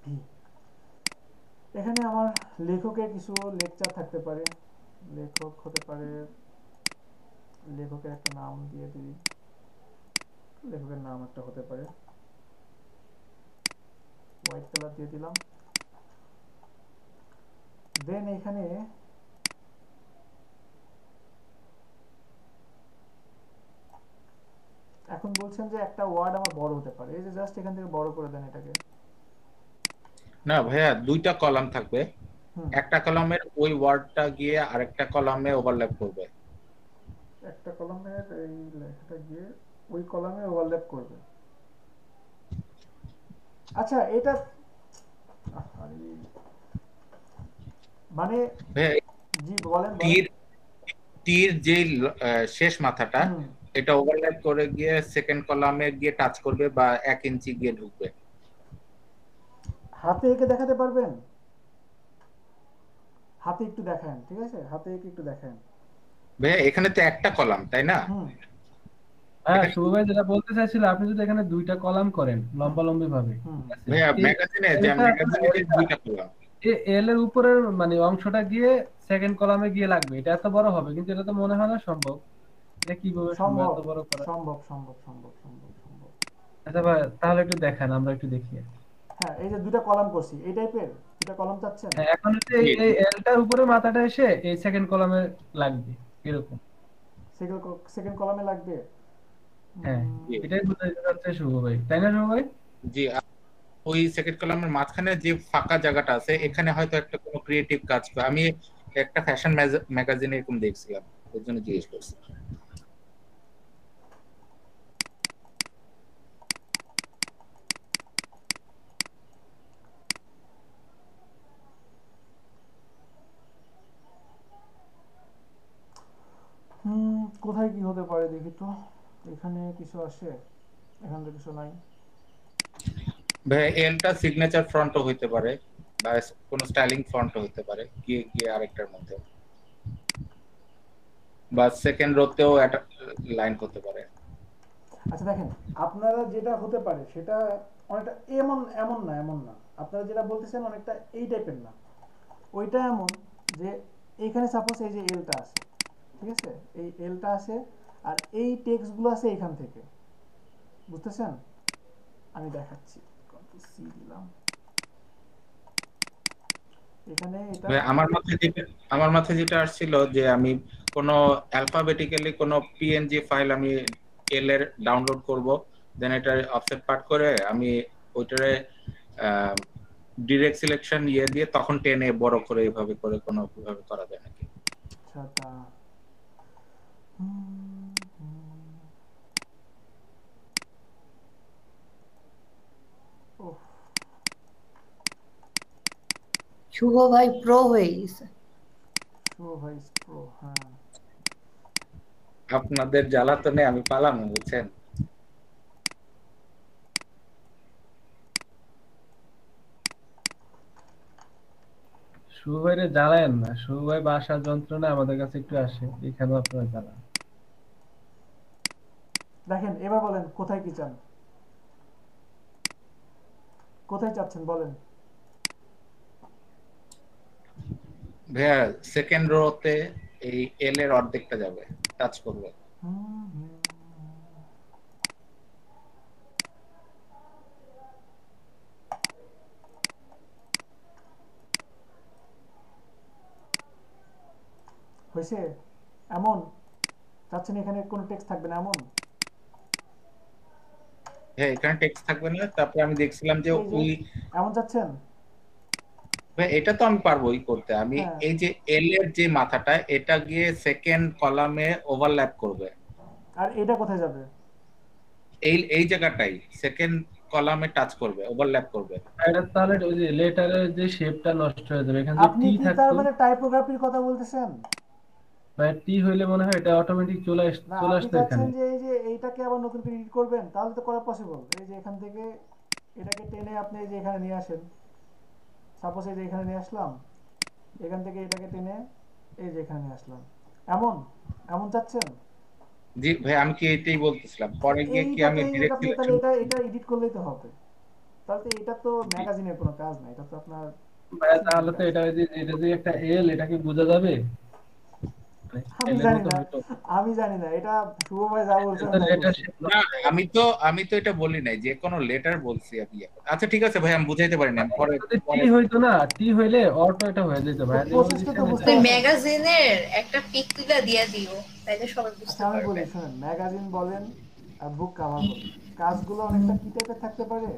ভি। এখানে আমার লেখকের কিছু লেকচার থাকতে পারে, লেখক হতে পারে, লেখকের একটা নাম দিয়ে দিই, লেখকের নাম একটা হতে পারে, হোয়াইট কালার দিয়ে দিলাম। দেন এখানে এখন বলছেন যে একটা ওয়ার্ড আমার বড় হতে পারে, এই যে জাস্ট এখান থেকে বড় করে দেন এটাকে। না ভাইয়া দুইটা কলাম থাকবে, হুম, একটা কলামের ওই ওয়ার্ডটা গিয়ে আরেকটা কলামে ওভারল্যাপ করবে। একটা কলামের এই লেখাটা গিয়ে ওই কলামে ওভারল্যাপ করবে। আচ্ছা এটা আরে, মানে ভাইয়া জি বলেন বলেন। তীর তীর যে শেষ মাথাটা, হুম, এটা ওভারল্যাপ করে গিয়ে সেকেন্ড কলামে গিয়ে টাচ করবে বা 1 ইঞ্চি গিয়ে ঢুকবে। হাতে এঁকে দেখাতে পারবেন? হাতে একটু দেখান, ঠিক আছে, হাতে এঁকে একটু দেখান। ভাইয়া এখানে তো একটা কলাম তাই না? হুম, হ্যাঁ এখানে শুভ ভাই যেটা বলতে চাইছিল, আপনি যদি এখানে দুইটা কলাম করেন লম্বালম্বি ভাবে, হুম, ঠিক আছে, ভাইয়া এই ম্যাগাজিনে যে দুইটা কলাম, এল এর উপরের মানে অংশটা গিয়ে সেকেন্ড কলামে গিয়ে লাগবে, এটা এত বড় হবে, কিন্তু এটা তো মনে হয় না সম্ভব। এটা কিভাবে সম্ভব সম্ভব এত বড় করা? সম্ভব সম্ভব সম্ভব সম্ভব সম্ভব। আচ্ছা ভাই তাহলে একটু দেখান, আমরা একটু দেখি। হ্যাঁ এই যে দুইটা কলাম করছি, এই টাইপের দুইটা কলাম চাচ্ছেন? হ্যাঁ, এখন হচ্ছে জি এই এলটার উপরে মাথাটা এসে এই সেকেন্ড কলামে লাগবে এরকম। সেকেন্ড কলামে লাগবে। হ্যাঁ, উম, জি এটাই বোঝাতে চাচ্ছে শুভ ভাই, তাই না শুভ ভাই? জি ওই সেকেন্ড কলামের মাঝখানে যে ফাঁকা জায়গাটা আছে হুম। এখানে হয়তো একটা কোনো ক্রিয়েটিভ কাজ করে। আমি একটা ফ্যাশন ম্যাগাজিনে এরকম দেখছিলাম, ওর জন্য জিজ্ঞেস করছি। কোথায় কি হতে পারে দেখি তো। এখানে কিছু আসে, এখানে তো কিছু নাই। ভাই এলটা সিগনেচার ফন্টও হইতে পারে, বা কোনো স্টাইলিং ফন্টও হইতে পারে গিয়ে গিয়ে আরেকটার মধ্যে, বা সেকেন্ড রোতেও একটা লাইন করতে পারে। আচ্ছা দেখেন, আপনারা যেটা হতে পারে সেটা অনেকটা এমন এমন না, এমন না। আপনারা যেটা বলতেছেন অনেকটা এই টাইপের না, ওইটা এমন যে এইখানে সাপোজ এই যে এলটা আছে, ঠিক আছে, এই এলটা আছে আর এই টেক্সটগুলো আছে এখান থেকে, বুঝতেছেন? আমি দেখাচ্ছি, কন্ট্রোল সি দিলাম, এখানে এটা। ভাই আমার মাথায় যেটা আসছিল যে আমি কোনো অ্যালফাবেটিক্যালি কোনো পিএনজি ফাইল আমি এল এর ডাউনলোড করব, দেন এটা অফসেট পার্ট করে আমি ওইটারে ডিরেক্ট সিলেকশন ইয়ে দিয়ে তখন টেনে বড় করে এইভাবে করে কোনো ভাবে করা যায় নাকি? আচ্ছা তা হুম, হুম, ওহ, শুভ ভাই প্রো হয়ে গেছে। শো ভয়েস প্রো, হ্যাঁ। আপনাদের জ্বালাতনে আমি পালাম না, বুঝছেন? শুভ ভাইরে জ্বালায়েন না, শুভ ভাই বাসার যন্ত্রণা আমাদের কাছে একটু আসে, এখানেও আপনারা জ্বালান। দেখেন এবার বলেন কোথায় কি চান, কোথায় চাচ্ছেন বলেন। ভাইয়া সেকেন্ড রোতে এই এল এর অর্ধেকটা যাবে, টাচ করবে। হুম, হুম, হয়েছে এমন? চাচ্ছেন এখানে কোনো টেক্সট থাকবে না এমন? হ্যাঁ এখানে টেক্সট থাকবে না, তারপরে আমি দেখছিলাম যে এই যে ওই এমন চাচ্ছেন? ভাই এটা তো আমি পারবোই করতে। আমি হ্যাঁ, এই যে এল এর যে মাথাটা এটা গিয়ে সেকেন্ড কলামে ওভারল্যাপ করবে, আর এটা কোথায় যাবে? এই এই জায়গাটাই সেকেন্ড কলামে টাচ করবে, ওভারল্যাপ করবে। আর এটা তাহলে ওই যে লেটারের যে শেপটা নষ্ট হয়ে যাবে, এখানে যদি আপনি টি কি তার থাকতো, মানে টাইপোগ্রাফির কথা বলতেছেন? মানে টি হইলে মনে হয় এটা অটোমেটিক না, চলে আপনি আসতো চাচ্ছেন এখানে। যে এই যে এইটাকে আবার নতুন করে এডিট করবেন, তাহলে তো করা পসিবল। এই যে এখান থেকে এটাকে টেনে আপনি এই যে এখানে নিয়ে আসেন, সাপোজ এই যে এখানে নিয়ে আসলাম, এখান থেকে এটাকে টেনে এই যে এখানে নিয়ে আসলাম, এমন এমন চাচ্ছেন? জি ভাই আমি কি এটাই বলতেছিলাম, পরে গিয়ে কি আমি এইটাতেই এটা ডিরেক্ট আপনি তাহলে সিলেকশন। এটা এটা এডিট করলেই তো হবে। তাহলে তো এটা তো ম্যাগাজিনের কোনো কাজ না, এটা তো আপনার ভাইয়া সিম্পল তাহলে তো কাজ। এটা যে একটা এল, এটা কি বোঝা যাবে? মানে আমি এল এর জানি মতো না, হইতো। আমি জানি না, এটা শুভ ভাই যা বলছেন এটা তাই লেটার বলছি। শেপ না নষ্ট হয়ে যাবে। আমি তো এটা বলি নাই, যে কোনো লেটার বলছি আমি এখন। আচ্ছা ঠিক আছে ভাই, আমি বুঝাইতে পারি না, আমি মানে পরে যদি টি পরে হইতো না, টি হইলে অটো এটা হয়ে যেত তো ভাইয়া, যেভাবে প্রসেসটা তো দিচ্ছেন এটা। বুঝতে তুই পারছেন। ম্যাগাজিনের একটা পিক তুলে দিয়ে দিও, তাইলে সবাই আচ্ছা বুঝতে আমি পারবে। বলি শুনেন, ম্যাগাজিন বলেন আর বুক কাভার বলেন, কাজগুলো অনেকটা কি টাইপের থাকতে পারে?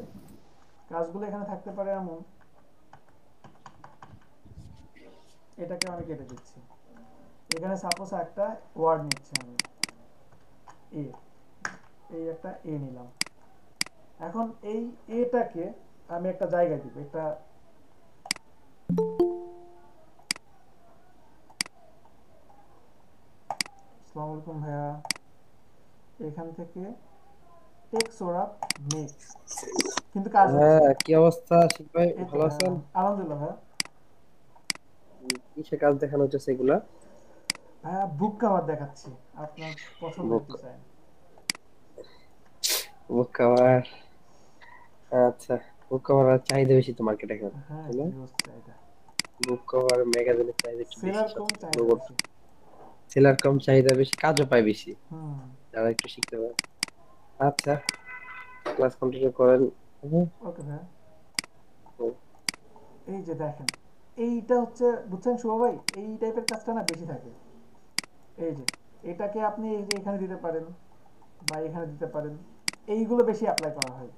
কাজগুলো এখানে থাকতে পারে এমন, এটাকে আমি কেটে দিচ্ছি, এখানে সাপোজ একটা ওয়ার্ড নিচ্ছি আমি, এ, এই একটা এ নিলাম। এখন এই এটাকে আমি একটা জায়গায় দিব, একটা আসসালামু আলাইকুম ভাইয়া, এখান থেকে টেক্স ওরা মেক, কিন্তু কাজ হচ্ছে। হ্যাঁ, কি অবস্থা আশিক ভাই, এই তো ভালো ভাইয়া, আছেন? আলহামদুলিল্লাহ ভাইয়া। কিসে কাজ দেখানো হচ্ছে সেগুলা? ভাইয়া বুক কাভার দেখাচ্ছি, আপনার পছন্দের বুক ডিজাইন। বুক কভার। আচ্ছা, বুক কভার চাহিদা বেশি তো মার্কেটে এখন, হ্যাঁ, তাই না? হিউজ চাহিদা, বুক কভার ম্যাগাজিনের চাহিদা একটু বেশি সেলার সব কম থেকে। চাহিদা বেশি। সেলার কম চাহিদা বেশি, কাজও পায় বেশি হুম, যারা একটু শিখতে পারে। আচ্ছা, ক্লাস কন্টিনিউ করেন। হুম, ওকে ভাইয়া। হুম। এই যে দেখেন, এইটা হচ্ছে, বুঝছেন শুভ ভাই, এই টাইপের কাজটা না বেশি থাকে। এই যে এটাকে আপনি এই যে এখানে দিতে পারেন বা এখানে দিতে পারেন, এইগুলো বেশি অ্যাপ্লাই করা হয়।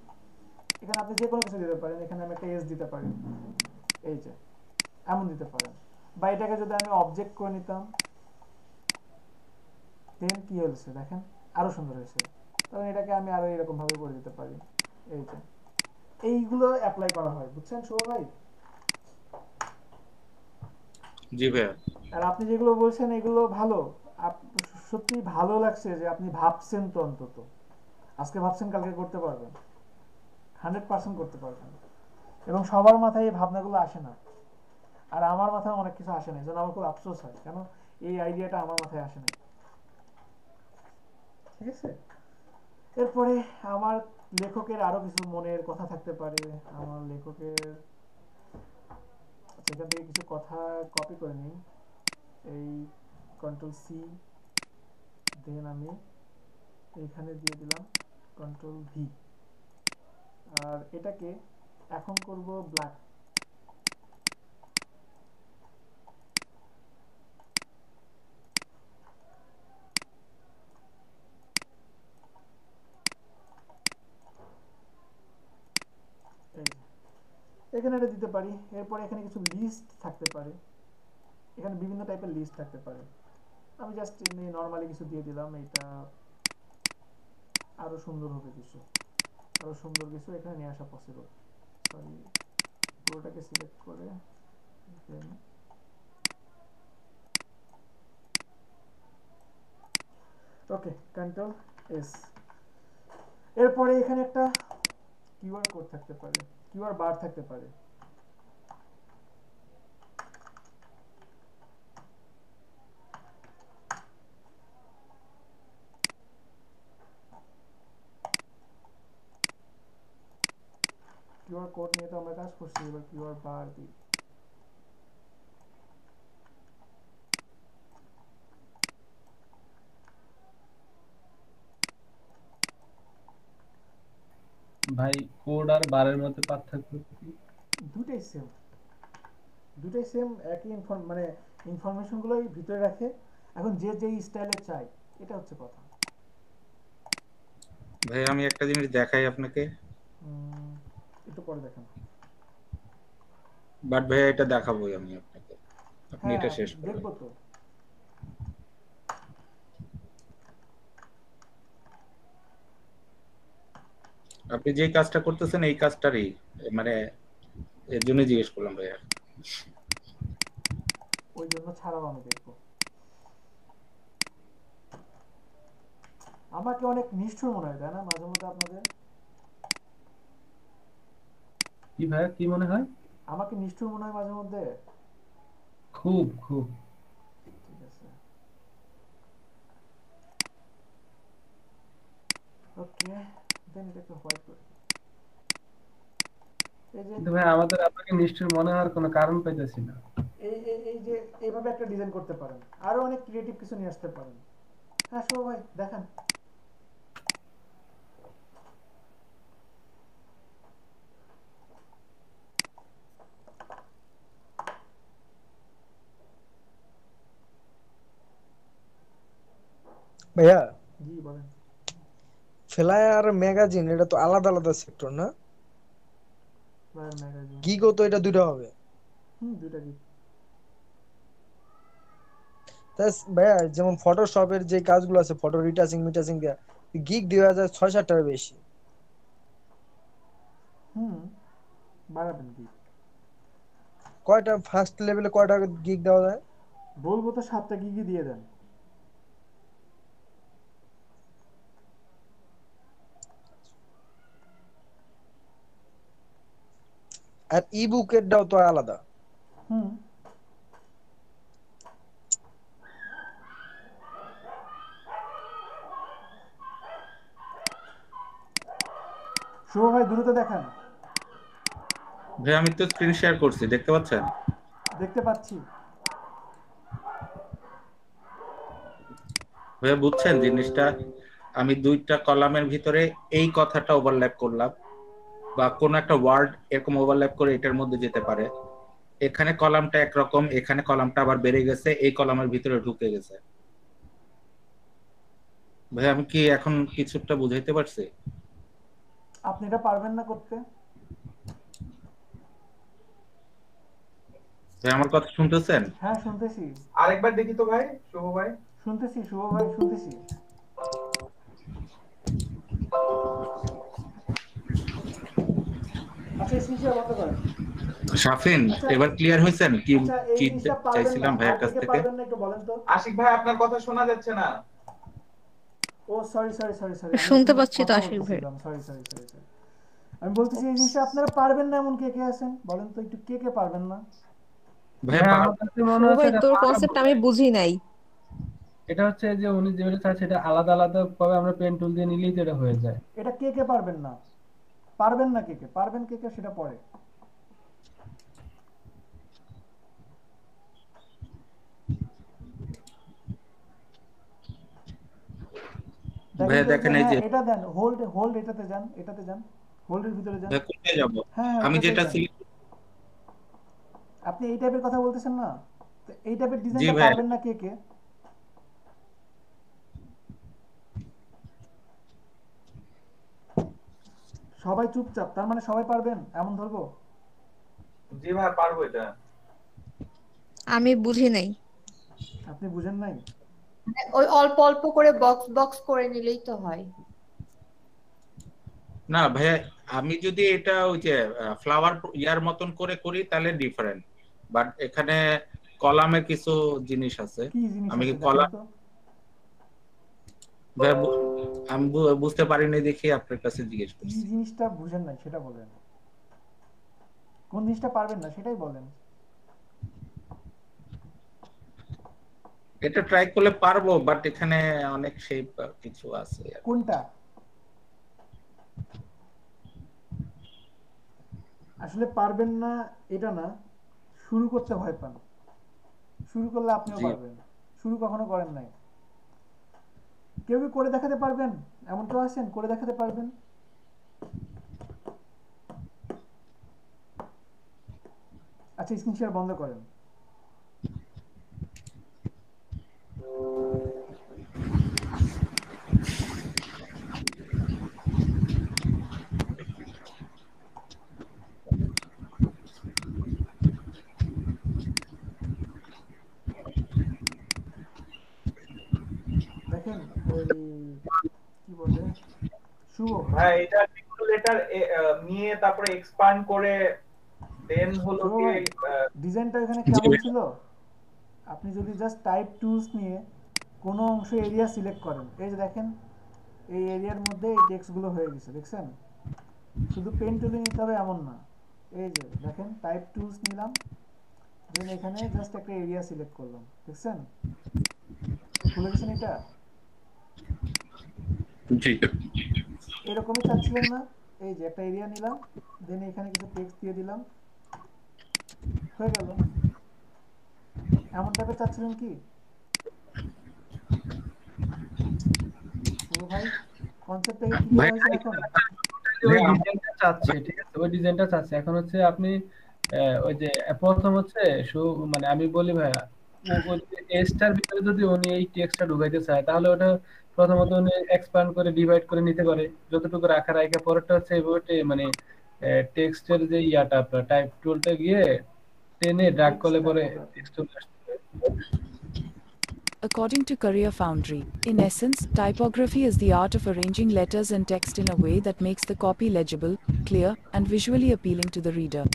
এখানে আপনি যে কোনো কিছু দিতে পারেন, এখানে আমি একটা এস দিতে পারি, এই যে এমন দিতে পারেন। বা এটাকে যদি আমি অবজেক্ট করে নিতাম, দেন কি হয়েছে দেখেন, আরো সুন্দর হয়েছে। তখন এটাকে আমি আরো এরকম ভাবে করে দিতে পারি। এই যে এইগুলো অ্যাপ্লাই করা হয়, বুঝছেন শুভ ভাই? জি ভাইয়া। আর আপনি যেগুলো বলছেন এগুলো ভালো, সত্যি ভালো লাগছে যে আপনি ভাবছেন, তো অন্তত আজকে ভাবছেন কালকে করতে পারবেন, 100% করতে পারবেন। এবং সবার মাথায় এই ভাবনাগুলো আসে না, আর আমার মাথায় অনেক কিছু আসে না, এই জন্য আমার খুব আফসোস হয়, কেন এই আইডিয়াটা আমার মাথায় আসে না। ঠিক আছে, এরপরে আমার লেখকের আরো কিছু মনের কথা থাকতে পারে। আমার লেখকের, আচ্ছা এখান থেকে কিছু কথা কপি করে নিই, এই কন্ট্রোল সি, দেন আমি এইখানে দিয়ে দিলাম কন্ট্রোল ভি, আর এটাকে এখন করব ব্ল্যাক। এখানে এটা দিতে পারি। এরপরে এখানে কিছু লিস্ট থাকতে পারে, এখানে বিভিন্ন টাইপের লিস্ট থাকতে পারে। আমি জাস্ট এমনি নর্মালি কিছু দিয়ে দিলাম, এটা আরো সুন্দর হবে কিছু, আরো সুন্দর কিছু এখানে নিয়ে আসা পসিবল। সরি, পুরোটাকে সিলেক্ট করে দেন ওকে, কন্ট্রোল এস। এরপরে এখানে একটা কিউআর কোড থাকতে পারে, কিউআর বার থাকতে পারে। কিউআর কোড নিয়ে তো আমরা কাজ করছি, এবার কিউআর বার দিই। ভাই কোড আর বারের মধ্যে পার্থক্য কি? দুটাই সেম, দুটাই সেম, একই মানে ইনফরমেশন গুলোই ভিতরে রাখে। এখন যে যেই স্টাইলে চাই, এটা হচ্ছে কথা। ভাই আমি একটা জিনিস দেখাই আপনাকে, একটু পরে দেখেন। বাট ভাইয়া এটা দেখাবোই আমি আপনাকে, আপনি হ্যাঁ এটা শেষ করেন। দেখবো তো। আপনি যেই কাজটা করতেছেন এই কাজটারই, মানে এর জন্য জিজ্ঞেস করলাম ভাইয়া। ওই জন্য ছাড়াও আমি দেখবো। আমাকে অনেক নিষ্ঠুর মনে হয়, তাই না মাঝে মধ্যে আপনাদের? কি ভাই, কি মনে হয়? আমাকে নিষ্ঠুর মনে হয় মাঝে মধ্যে। খুব খুব। ঠিক আছে, ওকে, দেন এটাকে হোয়াইট করে দিই। এই যে কিন্তু ভাই আমাদের আপনাকে নিশ্চয় মনে হওয়ার কোনো কারণ পাইতেছি না। এই যে এইভাবে একটা ডিজাইন করতে পারেন, আরো অনেক ক্রিয়েটিভ কিছু নিয়ে আসতে পারেন। হ্যাঁ শুভ ভাই দেখান। ভাইয়া, জি বলেন। ফ্লায়ার ম্যাগাজিন এটা তো আলাদা আলাদা সেক্টর না? ফ্লায়ার ম্যাগাজিন, গিগও তো এটা দুটো হবে। দুইটা কি? তাই ভাইয়া, যেমন ফটোশপের যে কাজগুলো আছে, ফটো রিটাচিং মিটাচিং দেয়া, গিগ 2006-7 টাকা বেশি। বাড়াবেন কি? কয়টা ফার্স্ট লেভেলে কয় টাকা গিগ দেওয়া যায়? বলবো তো 7টা কি দিয়ে দেন। আর ইবুকেরটাও তো আলাদা। হুম, শুভ ভাই দ্রুত দেখান। ভাই আমি তো স্ক্রিন শেয়ার করছি, দেখতে পাচ্ছেন? দেখতে পাচ্ছি। ভাইয়া বুঝছেন জিনিসটা? আমি দুইটা কলামের ভিতরে এই কথাটা ওভারল্যাপ করলাম, বা কোন একটা ওয়ার্ড এরকম ওভারল্যাপ করে এটার মধ্যে যেতে পারে, এখানে কলামটা একরকম, এখানে কলামটা আবার বেড়ে গেছে, এই কলামের ভিতরে ঢুকে গেছে। ভাই আমি কি এখন কিছুটা বুঝাইতে পারছি? আপনি এটা পারবেন না করতে? ভাই আমার কথা শুনতেছেন? হ্যাঁ শুনতেছি। আরেকবার দেখি তো ভাই, শুভ ভাই। শুনতেছি শুভ ভাই, শুনতেছি। আচ্ছা স্ক্রিন বন্ধ করেন। শাফিন আচ্ছা এবার ক্লিয়ার হয়েছেন কি আচ্ছা, এই কি জিনিসটা পারবেন না, চাইছিলাম আর ভাইয়ের কে কাছ কে থেকে? পারবেন না একটু বলেন তো। আশিক ভাই আপনার কথা শোনা যাচ্ছে না। ও সরি সরি সরি সরি, আমি শুনতে একটু পাচ্ছি তো কথা আশিক ভাই। বলতেছিলাম, সরি সরি সরি সরি। আমি বলতেছি এই জিনিসটা আপনারা পারবেন না এমন কে কে আছেন বলেন তো, একটু কে কে পারবেন না? ভাইয়া ভাই আমার কাছে মনে শুভ হচ্ছে ভাই এটা তোর পারবো কনসেপ্ট আমি ভাই। বুঝি নাই। এটা হচ্ছে যে উনি যেটা চাচ্ছে এটা আলাদা আলাদা ভাবে আমরা পেন টুল দিয়ে নিলেই তো এটা হয়ে যায়। এটা কে কে পারবেন না? পারবেন না কে কে, পারবেন কে কে সেটা পরে। দেখেন ভাইয়া তো, এই যে দেখেন এই হ্যাঁ যে, এটা দেন, হোল্ড হোল্ড, এটাতে যান, এটাতে যান, হোল্ডের ভিতরে যান। ভাইয়া কোথায় যাব? হ্যাঁ হ্যাঁ আমি ওটাতে যেটা যান। সিলেক্ট, আপনি এই টাইপের কথা বলতেছেন না, তো এই টাইপের জি ডিজাইনটা ভাইয়া, পারবেন না কে কে? সবাই চুপচাপ, তার মানে সবাই পারবেন এমন ধরবো? জি ভাই পারবো এটা। আমি বুঝি নাই। আপনি বুঝেন নাই? ওই অল্প অল্প করে বক্স বক্স করে নিলেই তো হয়। না ভাইয়া, আমি যদি এটা ওই যে ফ্লাওয়ার ইয়ার মতন করে করি তাহলে ডিফারেন্ট, বাট এখানে কলামে কিছু জিনিস আছে। কি জিনিস আমি কি আছে দেখেন কলাম, তো। ভাইয়া আমি বুঝতে পারিনি দেখি আপনার কাছে জিজ্ঞেস কি করছি। জিনিসটা বুঝেন নাই সেটা বলেন, কোন জিনিসটা পারবেন না সেটাই বলেন। এটা ট্রাই করলে পারবো, বাট এখানে অনেক শেপ কিছু আছে আর কি। কোনটা আসলে পারবেন না এটা না, শুরু করতে ভয় পান। শুরু করলে আপনিও জি পারবেন, শুরু কখনো করেন নাই। কেউ কি করে দেখাতে পারবেন? এমন কেউ আছেন করে দেখাতে পারবেন? আচ্ছা স্ক্রিন শেয়ার বন্ধ করেন। দেখেন ওই কি বলে শুভ, ভাই এটা লেটার নিয়ে তারপরে এক্সপান্ড করে দেন হলো শুভ কি ভাই ডিজাইনটা এখানে জি কেমন ভাইয়া। ছিল? আপনি যদি জাস্ট টাইপ টুলস নিয়ে কোনো অংশ এরিয়া সিলেক্ট করেন, এই যে দেখেন এই এরিয়ার মধ্যে এই টেক্সটগুলো হয়ে গেছে, দেখছেন? শুধু পেন টুলে নিতে হবে এমন না, এই যে দেখেন টাইপ টুলস নিলাম, দেন এখানে জাস্ট একটা এরিয়া সিলেক্ট করলাম, দেখছেন? ভুলে গেছেন এটা? জি এরকমই চাচ্ছিলেন না? এই যে একটা এরিয়া নিলাম, দেন এখানে কিছু টেক্সট দিয়ে দিলাম, হয়ে গেল। এমন টাইপের চাচ্ছিলেন কি শুভ ভাই? কনসেপ্টটা কি ক্লিয়ার ভাই, হয়েছে এখন? ওই ডিজাইনটা চাচ্ছে, ঠিক আছে, ওই ডিজাইনটা চাচ্ছে। এখন হচ্ছে আপনি ওই যে প্রথম হচ্ছে মানে আমি বলি ভাইয়া, ওই এসটার ভিতরে যদি উনি এই টেক্সটটা ঢুকাইতে চায় তাহলে ওটা প্রথমত উনি এক্সপ্যান্ড করে ডিভাইড করে নিতে পারে, যতটুকু রাখা রাখা। পরেরটা হচ্ছে এইভাবে মানে টেক্সটের যে ইয়াটা আপনার টাইপ টুলটা গিয়ে টেনে ড্র্যাগ টেক্সট করলে পরে দেখো আপনি। টেক্সট চলে আসবে। According to Career Foundry, in essence, typography is the art of arranging letters and text in a way that makes the copy legible, clear, and visually appealing to the reader.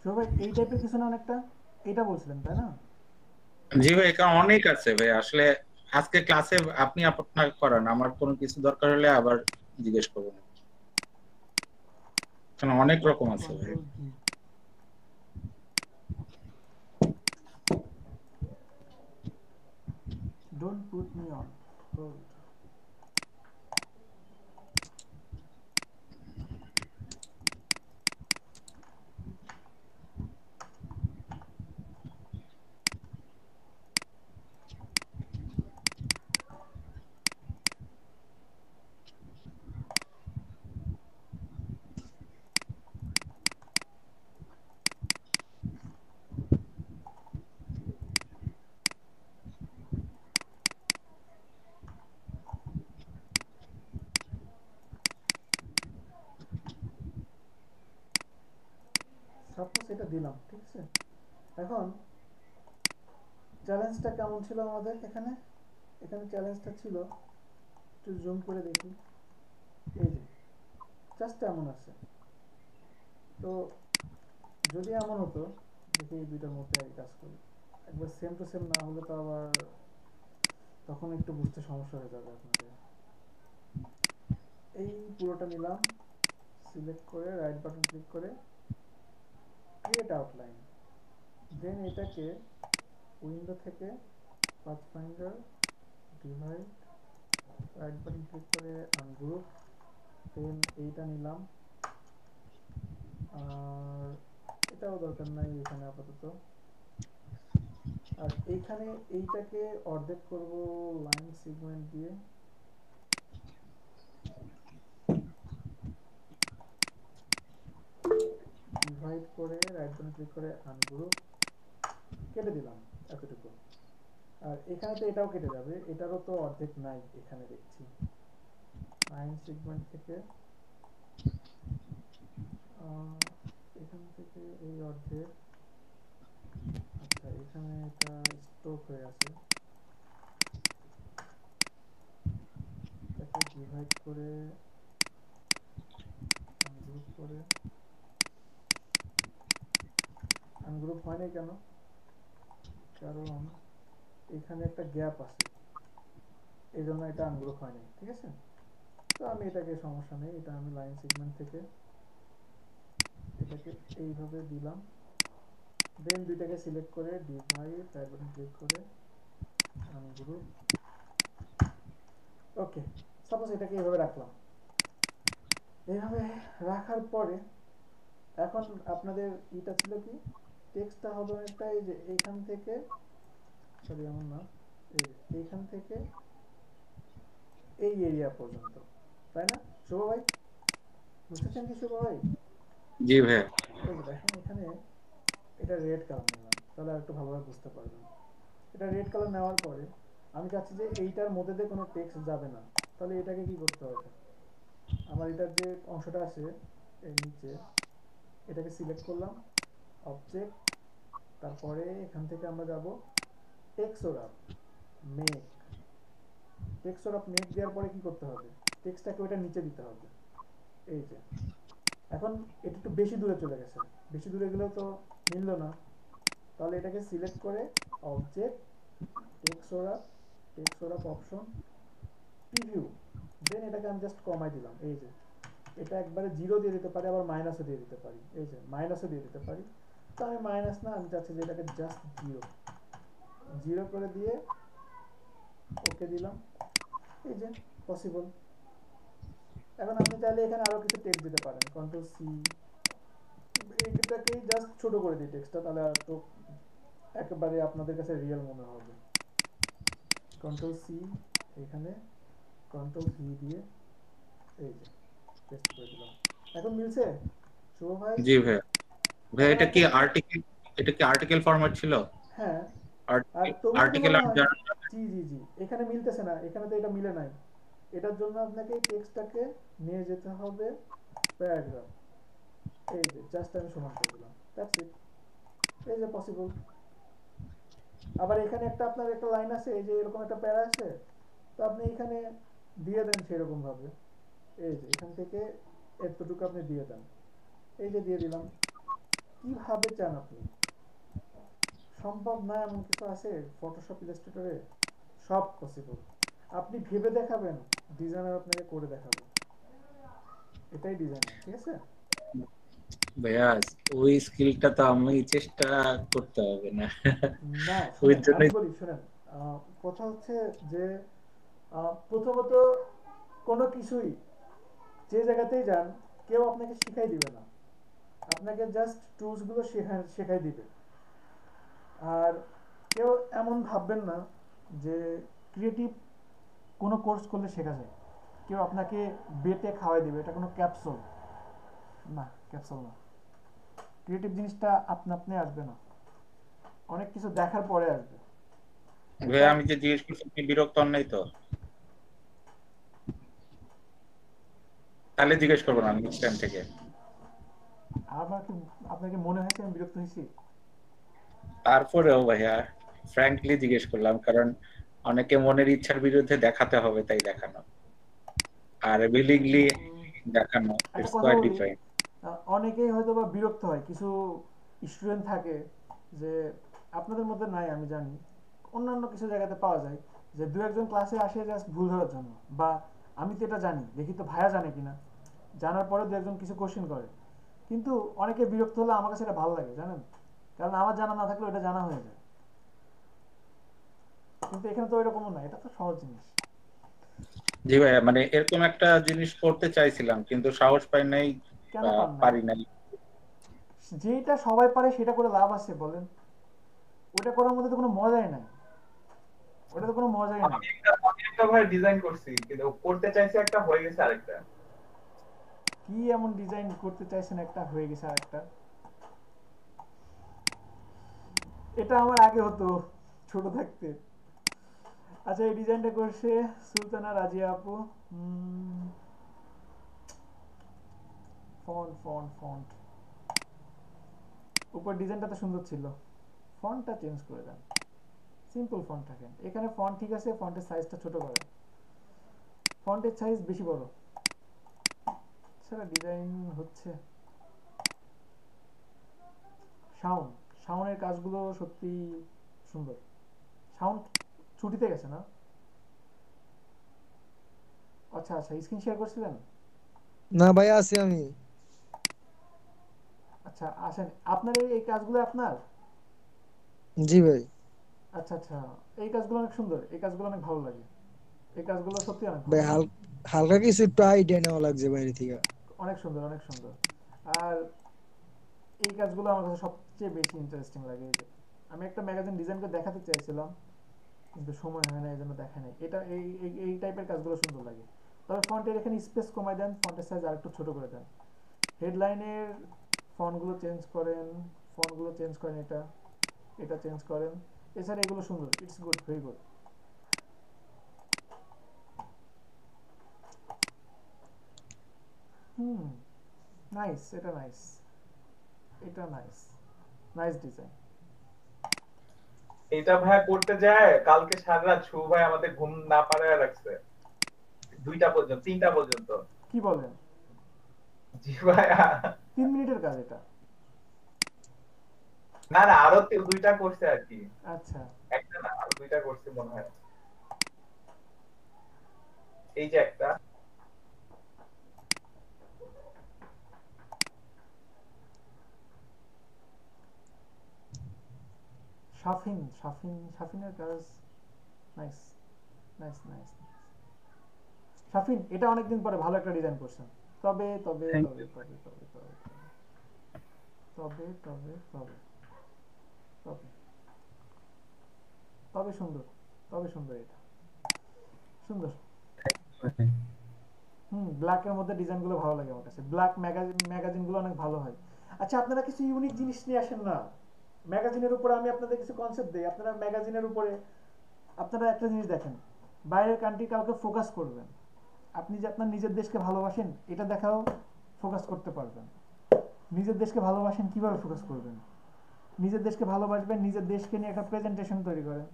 শুভ ভাই এই টাইপের কিছু না অনেকটা, এটা বলছিলেন তাই না? জি ভাই, এটা অনেক আছে ভাই। আসলে আজকে ক্লাসে আপনি আপনার করান, আমার কোনো কিছু দরকার হলে আবার জিজ্ঞেস করবেন। এখানে অনেক রকম আছে ভাই। Control V, don't put me on hold. ঠিক আছে। এখন চ্যালেঞ্জটা কেমন ছিল আমাদের এখানে? এখানে চ্যালেঞ্জটা ছিল, একটু জুম করে দেখি, এই যে জাস্ট এমন আছে। তো যদি এমন হতো, দেখি এই দুইটার মধ্যে একই কাজ করি, একবার সেম টু সেম না হলে তো আবার তখন একটু বুঝতে সমস্যা হয়ে যাবে আপনাদের। এই পুরোটা নিলাম, সিলেক্ট করে রাইট বাটন ক্লিক করে ক্রিয়েট আউটলাইন, দেন এটাকে উইন্ডো থেকে pathfinder divide, right button click করে আনগ্রুপ, দেন এইটা নিলাম, আর এটাও দরকার নাই এখানে আপাতত। আর এইখানে এইটাকে অর্ধেক করব লাইন সেগমেন্ট দিয়ে, ডিভাইড করে রাইট বাটন ক্লিক করে আনগ্রুপ, কেটে দিলাম এতটুকু। আর এখানে তো এটাও কেটে যাবে, এটারও তো অর্ধেক নাই এখানে দেখছি। লাইন সেগমেন্ট থেকে এখান থেকে এই অর্ধেক, আচ্ছা এখানে এটা স্টক হয়ে আছে, এটাকে ডিভাইড করে আনগ্রুপ করে, আনগ্রুপ হয় না কেন? কারণ এখানে একটা গ্যাপ আছে, এই জন্য এটা আনগ্রুপ হয়নি, ঠিক আছে। তো আমি এটাকে, সমস্যা নেই, এটা আমি লাইন সেগমেন্ট থেকে এটাকে এইভাবে দিলাম, দেন দুইটাকে সিলেক্ট করে ডিভাইড, রাইট বাটন ক্লিক করে আনগ্রুপ, ওকে। সাপোজ এটাকে এইভাবে রাখলাম। এইভাবে রাখার পরে এখন আপনাদের এটা ছিল কি, টেক্সটটা হবে একটা এই যে এইখান থেকে, সরি এমন না, এই যে এইখান থেকে এই এরিয়া পর্যন্ত, তাই না শুভ ভাই? বুঝতেছেন কি শুভ ভাই? জি ভাই। এই যে দেখেন এখানে এটা রেড কালার নিলাম, তাহলে আর একটু ভালোভাবে বুঝতে পারবেন। এটা রেড কালার নেওয়ার পরে আমি চাচ্ছি যে এইটার মধ্যে দিয়ে কোনো টেক্সট যাবে না, তাহলে এটাকে কি করতে হবে? আমার এটার যে অংশটা আছে এর নিচে, এটাকে সিলেক্ট করলাম, অবজেক্ট, তারপরে এখান থেকে আমরা যাব টেক্সচার মেক, টেক্সচার মেক দেওয়ার পরে কি করতে হবে? টেক্সটটাকে ওইটা নিচে দিতে হবে, এই যে। এখন এটা একটু বেশি দূরে চলে গেছে, বেশি দূরে গেলেও তো মিললো না, তাহলে এটাকে সিলেক্ট করে অবজেক্ট, টেক্সচার অপশন, প্রিভিউ, দেন এটাকে আমি জাস্ট কমাই দিলাম, এই যে। এটা একবারে 0 দিয়ে দিতে পারি, আবার মাইনাসও দিয়ে দিতে পারি, এই যে মাইনাসও দিয়ে দিতে পারি। তো আমি মাইনাস না, আমি চাচ্ছি যে এটাকে জাস্ট 0 করে দিয়ে ওকে দিলাম, এই যে পসিবল। এখন আপনি চাইলে এখানে আরো কিছু টেক্সট দিতে পারেন, কন্ট্রোল সি, এইটাকেই জাস্ট ছোট করে দিই টেক্সটটা, তাহলে আর তো একেবারে আপনাদের কাছে রিয়েল মনে হবে। কন্ট্রোল সি, এখানে কন্ট্রোল ভি দিয়ে এই যে পেস্ট করে দিলাম। এখন মিলছে শুভ ভাই? জি ভাই। ভাই এখন এটা কি আপনার, আর্টিকেল, এটা কি আর্টিকেল ফরম্যাট ছিল? হ্যাঁ, আর তবুও কি আর্টিকেল মনে আর হয়, জি জি জি, এখানে মিলতেছে না, এখানে তো এটা মিলে নাই। এটার জন্য আপনাকে টেক্সটটাকে নিয়ে যেতে হবে প্যারাগ্রাফ, এই যে জাস্ট আমি সমান করে দিলাম, দ্যাটস ইট, এই যে পসিবল। আবার এখানে একটা আপনার একটা লাইন আছে, এই যে এরকম একটা প্যারা আছে, তো আপনি এখানে দিয়ে দেন সেরকম ভাবে, এই যে এখান থেকে এতটুকু আপনি দিয়ে দেন, এই যে দিয়ে দিলাম। কিভাবে চান আপনি? সম্ভব না এমন কিছু আছে ফটোশপ ইলাস্ট্রেটরে? সব পসিবল। আপনি ভেবে দেখাবেন, ডিজাইনার আপনাকে করে দেখাবে, এটাই ডিজাইনার, ঠিক আছে। ভাইয়া ওই স্কিলটা তো আমি চেষ্টা করতে হবে না। না ওই শুনেন, জন্য আমি বলি শুনেন, কথা হচ্ছে যে প্রথমত কোনো কিছুই যে জায়গাতেই যান কেউ আপনাকে শিখাই দিবে না, আপনাকে জাস্ট টুলস গুলো শেখাই দিবে। আর কেউ এমন ভাববেন না যে ক্রিয়েটিভ কোনো কোর্স করলে শেখা যায়, কেউ আপনাকে বেটে খাওয়াই দিবে, এটা কোনো ক্যাপসুল না, ক্যাপসুল না। ক্রিয়েটিভ জিনিসটা আপনা আপনি আসবে না, অনেক কিছু দেখার পরে আসবে। ভাইয়া আমি যে জিজ্ঞেস করছি আপনি বিরক্ত হন নাই তো? তাহলে জিজ্ঞেস করবো না নেক্সট টাইম থেকে। আমার কি আপনাকে মনে হয়েছে আমি বিরক্ত হয়েছি? তারপরেও ভাইয়া ফ্র্যাঙ্কলি জিজ্ঞেস করলাম, কারণ অনেকে মনের ইচ্ছার বিরুদ্ধে দেখাতে হবে তাই দেখানো, আর উইলিংলি দেখানো একটা ইটস কথা কোয়াইট বলি, ডিফারেন্ট। অনেকেই হয়তো বা বিরক্ত হয়, কিছু স্টুডেন্ট থাকে যে আপনাদের মধ্যে নাই আমি জানি, অন্যান্য কিছু জায়গাতে পাওয়া যায়, যে দু একজন ক্লাসে আসে জাস্ট ভুল ধরার জন্য, বা আমি তো এটা জানি দেখি তো ভাইয়া জানে কিনা, জানার পরে দু একজন কিছু কোশ্চেন করে। কিন্তু অনেকে বিরক্ত হলে আমার কাছে এটা ভালো লাগে জানেন, কারণ আমার জানা না থাকলে এটা জানা হয়ে যায়। কিন্তু এখানে তো এরকমও না, এটা তো সহজ জিনিস। জি ভাইয়া, মানে এরকম একটা জিনিস করতে চাইছিলাম কিন্তু সাহস পাই নাই, কেন পান নাই? পারি নাই। যেটা সবাই পারে সেটা করে লাভ আছে বলেন? ওটা করার মধ্যে তো কোনো মজাই নাই, ওটা তো কোনো মজাই নাই। আমি একটা ভাই ডিজাইন করছি, কিন্তু করতে চাইছি একটা, হয়ে গেছে আরেকটা। কি এমন ডিজাইন করতে চাইছেন একটা হয়ে গেছে আরেকটা? এটা আমার আগে হতো ছোট থাকতে। আচ্ছা, এই ডিজাইনটা করছে সুলতানা রাজিয়া আপু। ফন্ট ফন্ট ফন্ট উপর ডিজাইনটা তো সুন্দর ছিল, ফন্টটা চেঞ্জ করে দেন, সিম্পল ফন্ট রাখেন। এখানে ফন্ট ঠিক আছে, ফন্টের সাইজটা ছোট করেন, ফন্টের সাইজ বেশি বড়। সেটা ডিজাইন হচ্ছে সাউন্ড, সাউন্ডের কাজগুলো সত্যি সুন্দর। সাউন্ড ছুটিতে গেছে না? আচ্ছা আচ্ছা, স্ক্রিন শেয়ার করছিলেন? না ভাই আছি আমি। আচ্ছা আসেন, আপনার এই কাজগুলো আপনার? জি ভাই। আচ্ছা আচ্ছা, এই কাজগুলো অনেক সুন্দর, এই কাজগুলো অনেক ভালো লাগে, এই কাজগুলো সত্যি অনেক ভাই ভালো, হালকা কিছু একটু আইডিয়া নেওয়া লাগছে বাইরে থেকে। অনেক সুন্দর অনেক সুন্দর। আর এই কাজগুলো আমার কাছে সবচেয়ে বেশি ইন্টারেস্টিং লাগে। এই যে আমি একটা ম্যাগাজিন ডিজাইন করে দেখাতে চাইছিলাম কিন্তু সময় হয় না, এই জন্য দেখা নেই। এটা এই এই টাইপের কাজগুলো সুন্দর লাগে। তবে ফন্টের এখানে স্পেস কমায় দেন, ফন্টের সাইজ আরেকটু ছোট করে দেন, হেডলাইনের ফন্টগুলো চেঞ্জ করেন, ফন্টগুলো চেঞ্জ করেন, এটা এটা চেঞ্জ করেন। এছাড়া এগুলো সুন্দর, it's good, very good. Hmm, nice, এটা নাইস, এটা নাইস, নাইস ডিজাইন। এটা ভাই করতে যায় কালকে সারা রাত শু ভাই আমাদের ঘুম না পাড়ায় রাখছে, 2টা পর্যন্ত 3টা পর্যন্ত। কি বলেন? জি ভাই। 3 মিনিটের কাজ এটা? না না, আরো 2টা করছে আর কি। আচ্ছা, একটা না, আরো 2টা করছে মনে হয়। এই যে একটা, শাফিনের কাজ নাইস, নাইস নাইস। শাফিন, এটা অনেকদিন পরে ভালো একটা ডিজাইন করছেন। তবে তবে Thank তবে you. তবে তবে তবে তবে তবে তবে তবে তবে সুন্দর, তবে সুন্দর, এটা সুন্দর। ব্ল্যাকের মধ্যে ডিজাইনগুলো ভালো লাগে আমার কাছে, ব্ল্যাক ম্যাগাজিনগুলো অনেক ভালো হয়। আচ্ছা, আপনারা কিছু ইউনিক জিনিস নিয়ে আসেন না ম্যাগাজিনের উপরে। আমি আপনাদের কিছু কনসেপ্ট দিই, আপনারা ম্যাগাজিনের উপরে আপনারা একটা জিনিস দেখেন, বাইরের কান্ট্রি কাউকে ফোকাস করবেন, আপনি যে আপনার নিজের দেশকে ভালোবাসেন এটা দেখাও ফোকাস করতে পারবেন। নিজের দেশকে ভালোবাসেন কিভাবে ফোকাস করবেন? নিজের দেশকে ভালোবাসবেন, নিজের দেশকে নিয়ে একটা প্রেজেন্টেশন তৈরি করেন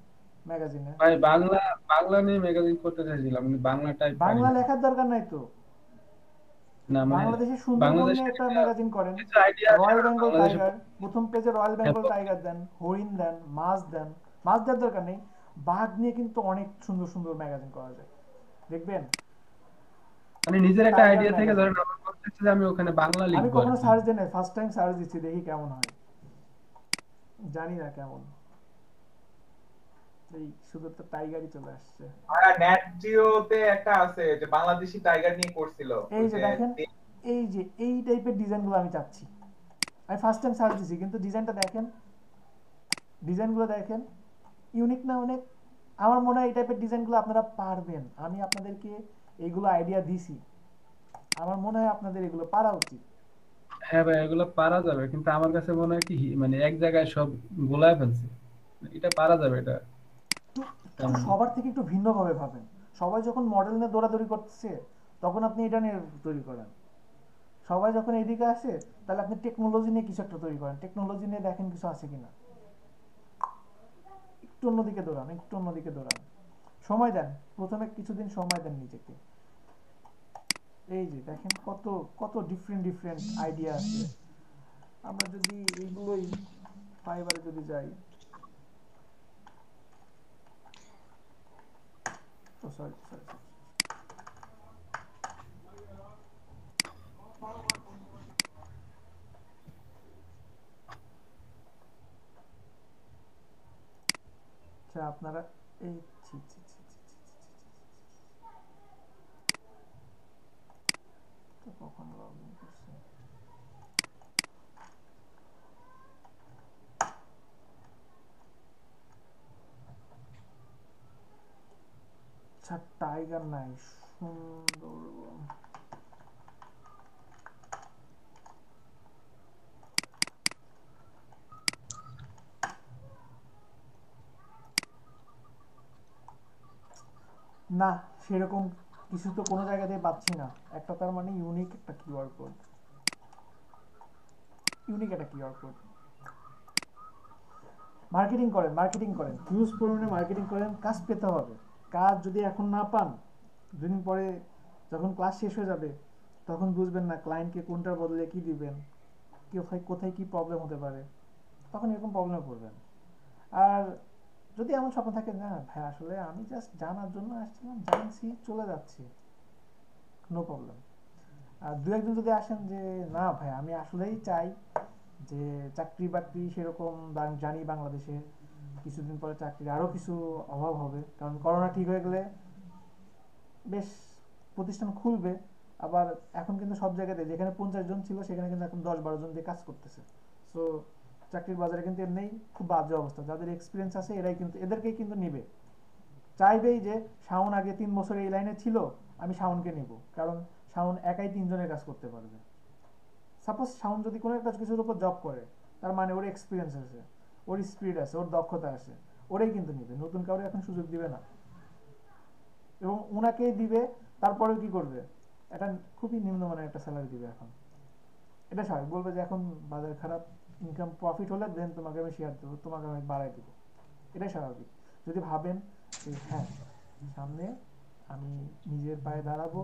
ম্যাগাজিনে। ভাই বাংলা বাংলা নিয়ে ম্যাগাজিন করতে চাইছিলাম, কিন্তু বাংলা টাইপ পারি বাংলা না। লেখার দরকার নাই তো, না মানে বাংলাদেশের সুন্দরবন বাংলাদেশে নিয়ে একটা ম্যাগাজিন করেন, কিছু আইডিয়া আছে রয়্যাল না বেঙ্গল বাংলাদেশে। টাইগার, প্রথম পেজে রয়্যাল বেঙ্গল হ্যাঁ, টাইগার দেন, হরিণ দেন, মাছ দেন। মাছ দেওয়ার দরকার নেই, বাঘ নিয়ে কিন্তু অনেক সুন্দর সুন্দর ম্যাগাজিন করা যায়, দেখবেন। মানে নিজের একটা টাইগার আইডিয়া থেকে ম্যাগাজিন, ধরেন আমার মনে হচ্ছে যে আমি ওখানে বাংলা আমি লিখবো আর কখনো কি। সার্চ দিই না, ফার্স্ট টাইম সার্চ দিচ্ছি, দেখি কেমন হয়, জানি না কেমন। এই শুধু তো টাইগারই চলে আসছে। আর নেট জিওতে একটা আছে যে বাংলাদেশি টাইগার নিয়ে করছিল। এই যে দেখেন, এই যে এই টাইপের ডিজাইনগুলো আমি চাচ্ছি। আমি ফার্স্ট টাইম সার্চ দিছি কিন্তু ডিজাইনটা দেখেন, ডিজাইনগুলো দেখেন, ইউনিক না অনেক? আমার মনে হয় এই টাইপের ডিজাইনগুলো আপনারা পারবেন। আমি আপনাদেরকে এইগুলো আইডিয়া দিছি, আমার মনে হয় আপনাদের এগুলো পারা উচিত। হ্যাঁ ভাই, এগুলো পারা যাবে, কিন্তু আমার কাছে মনে হয় কি মানে এক জায়গায় সব গোলায় ফেলছে। এটা পারা যাবে, এটা একটু সবার থেকে একটু ভিন্নভাবে ভাবেন। সবাই যখন মডেল নিয়ে দৌড়াদৌড়ি করতেছে তখন আপনি এটা নিয়ে তৈরি করেন। সবাই যখন এইদিকে আসে তাহলে আপনি টেকনোলজি নিয়ে কিছু একটা তৈরি করেন, টেকনোলজি নিয়ে দেখেন কিছু আছে কিনা, একটু অন্যদিকে দৌড়ান, একটু অন্যদিকে দৌড়ান, সময় দেন, প্রথমে কিছুদিন সময় দেন নিজেকে। এই যে দেখেন কত কত ডিফারেন্ট ডিফারেন্ট আইডিয়া আছে। আমরা যদি এইগুলোই ফাইবারে যদি যাই, ও সরি সরি, আচ্ছা আপনারা এই ছি ছি ছি ছি ছি ছি ছি ছি, তো কখন লগ ইন করছে? আচ্ছা টাইগার নাই, সুন্দরবন। না সেরকম কিছু তো কোনো জায়গাতে পাচ্ছি না। একটা তার মানে ইউনিক একটা কিউআর কোড, ইউনিক একটা কিউআর কোড। মার্কেটিং করেন, মার্কেটিং করেন, হিউজ পরিমাণে মার্কেটিং করেন, কাজ পেতে হবে। কাজ যদি এখন না পান, দুদিন পরে যখন ক্লাস শেষ হয়ে যাবে তখন বুঝবেন না ক্লায়েন্টকে কোনটার বদলে কি দিবেন, কোথায় কোথায় কি প্রবলেম হতে পারে, তখন এরকম প্রবলেমে পড়বেন। আর যদি এমন স্বপ্ন থাকে না ভাই আসলে আমি জাস্ট জানার জন্য আসছিলাম, জানছি চলে যাচ্ছি, নো প্রবলেম। আর দু একজন যদি আসেন যে না ভাই আমি আসলেই চাই যে চাকরি বাকরি সেরকম জানি বাংলাদেশে কিছুদিন পরে চাকরির আরও কিছু অভাব হবে, কারণ করোনা ঠিক হয়ে গেলে বেশ প্রতিষ্ঠান খুলবে। আবার এখন কিন্তু সব জায়গাতে যেখানে 50 জন ছিল সেখানে কিন্তু এখন 10-12 জন দিয়ে কাজ করতেছে। সো চাকরির বাজারে কিন্তু এমনি খুব বাজে অবস্থা। যাদের এক্সপিরিয়েন্স আছে এরাই কিন্তু এদেরকেই কিন্তু নিবে, চাইবেই যে শাওন আগে 3 বছর এই লাইনে ছিল আমি শাওনকে নিব, কারণ শাওন একাই 3 জনের কাজ করতে পারবে। সাপোজ শাওন যদি কোনো একটা কিছুর উপর জব করে, তার মানে ওর এক্সপিরিয়েন্স আছে, ওর স্পিড আছে, ওর দক্ষতা আছে, ওরাই কিন্তু নিবে, নতুন কাউরে এখন সুযোগ দিবে না। এবং ওনাকেই দিবে, তারপরেও কি করবে, এটা খুবই নিম্নমানের একটা স্যালারি দিবে এখন। এটা স্বাভাবিক, বলবে যে এখন বাজার খারাপ, ইনকাম প্রফিট হলে দেন তোমাকে আমি শেয়ার দেবো, তোমাকে আমি বাড়াই দেবো, এটাই স্বাভাবিক। যদি ভাবেন যে হ্যাঁ সামনে আমি নিজের পায়ে দাঁড়াবো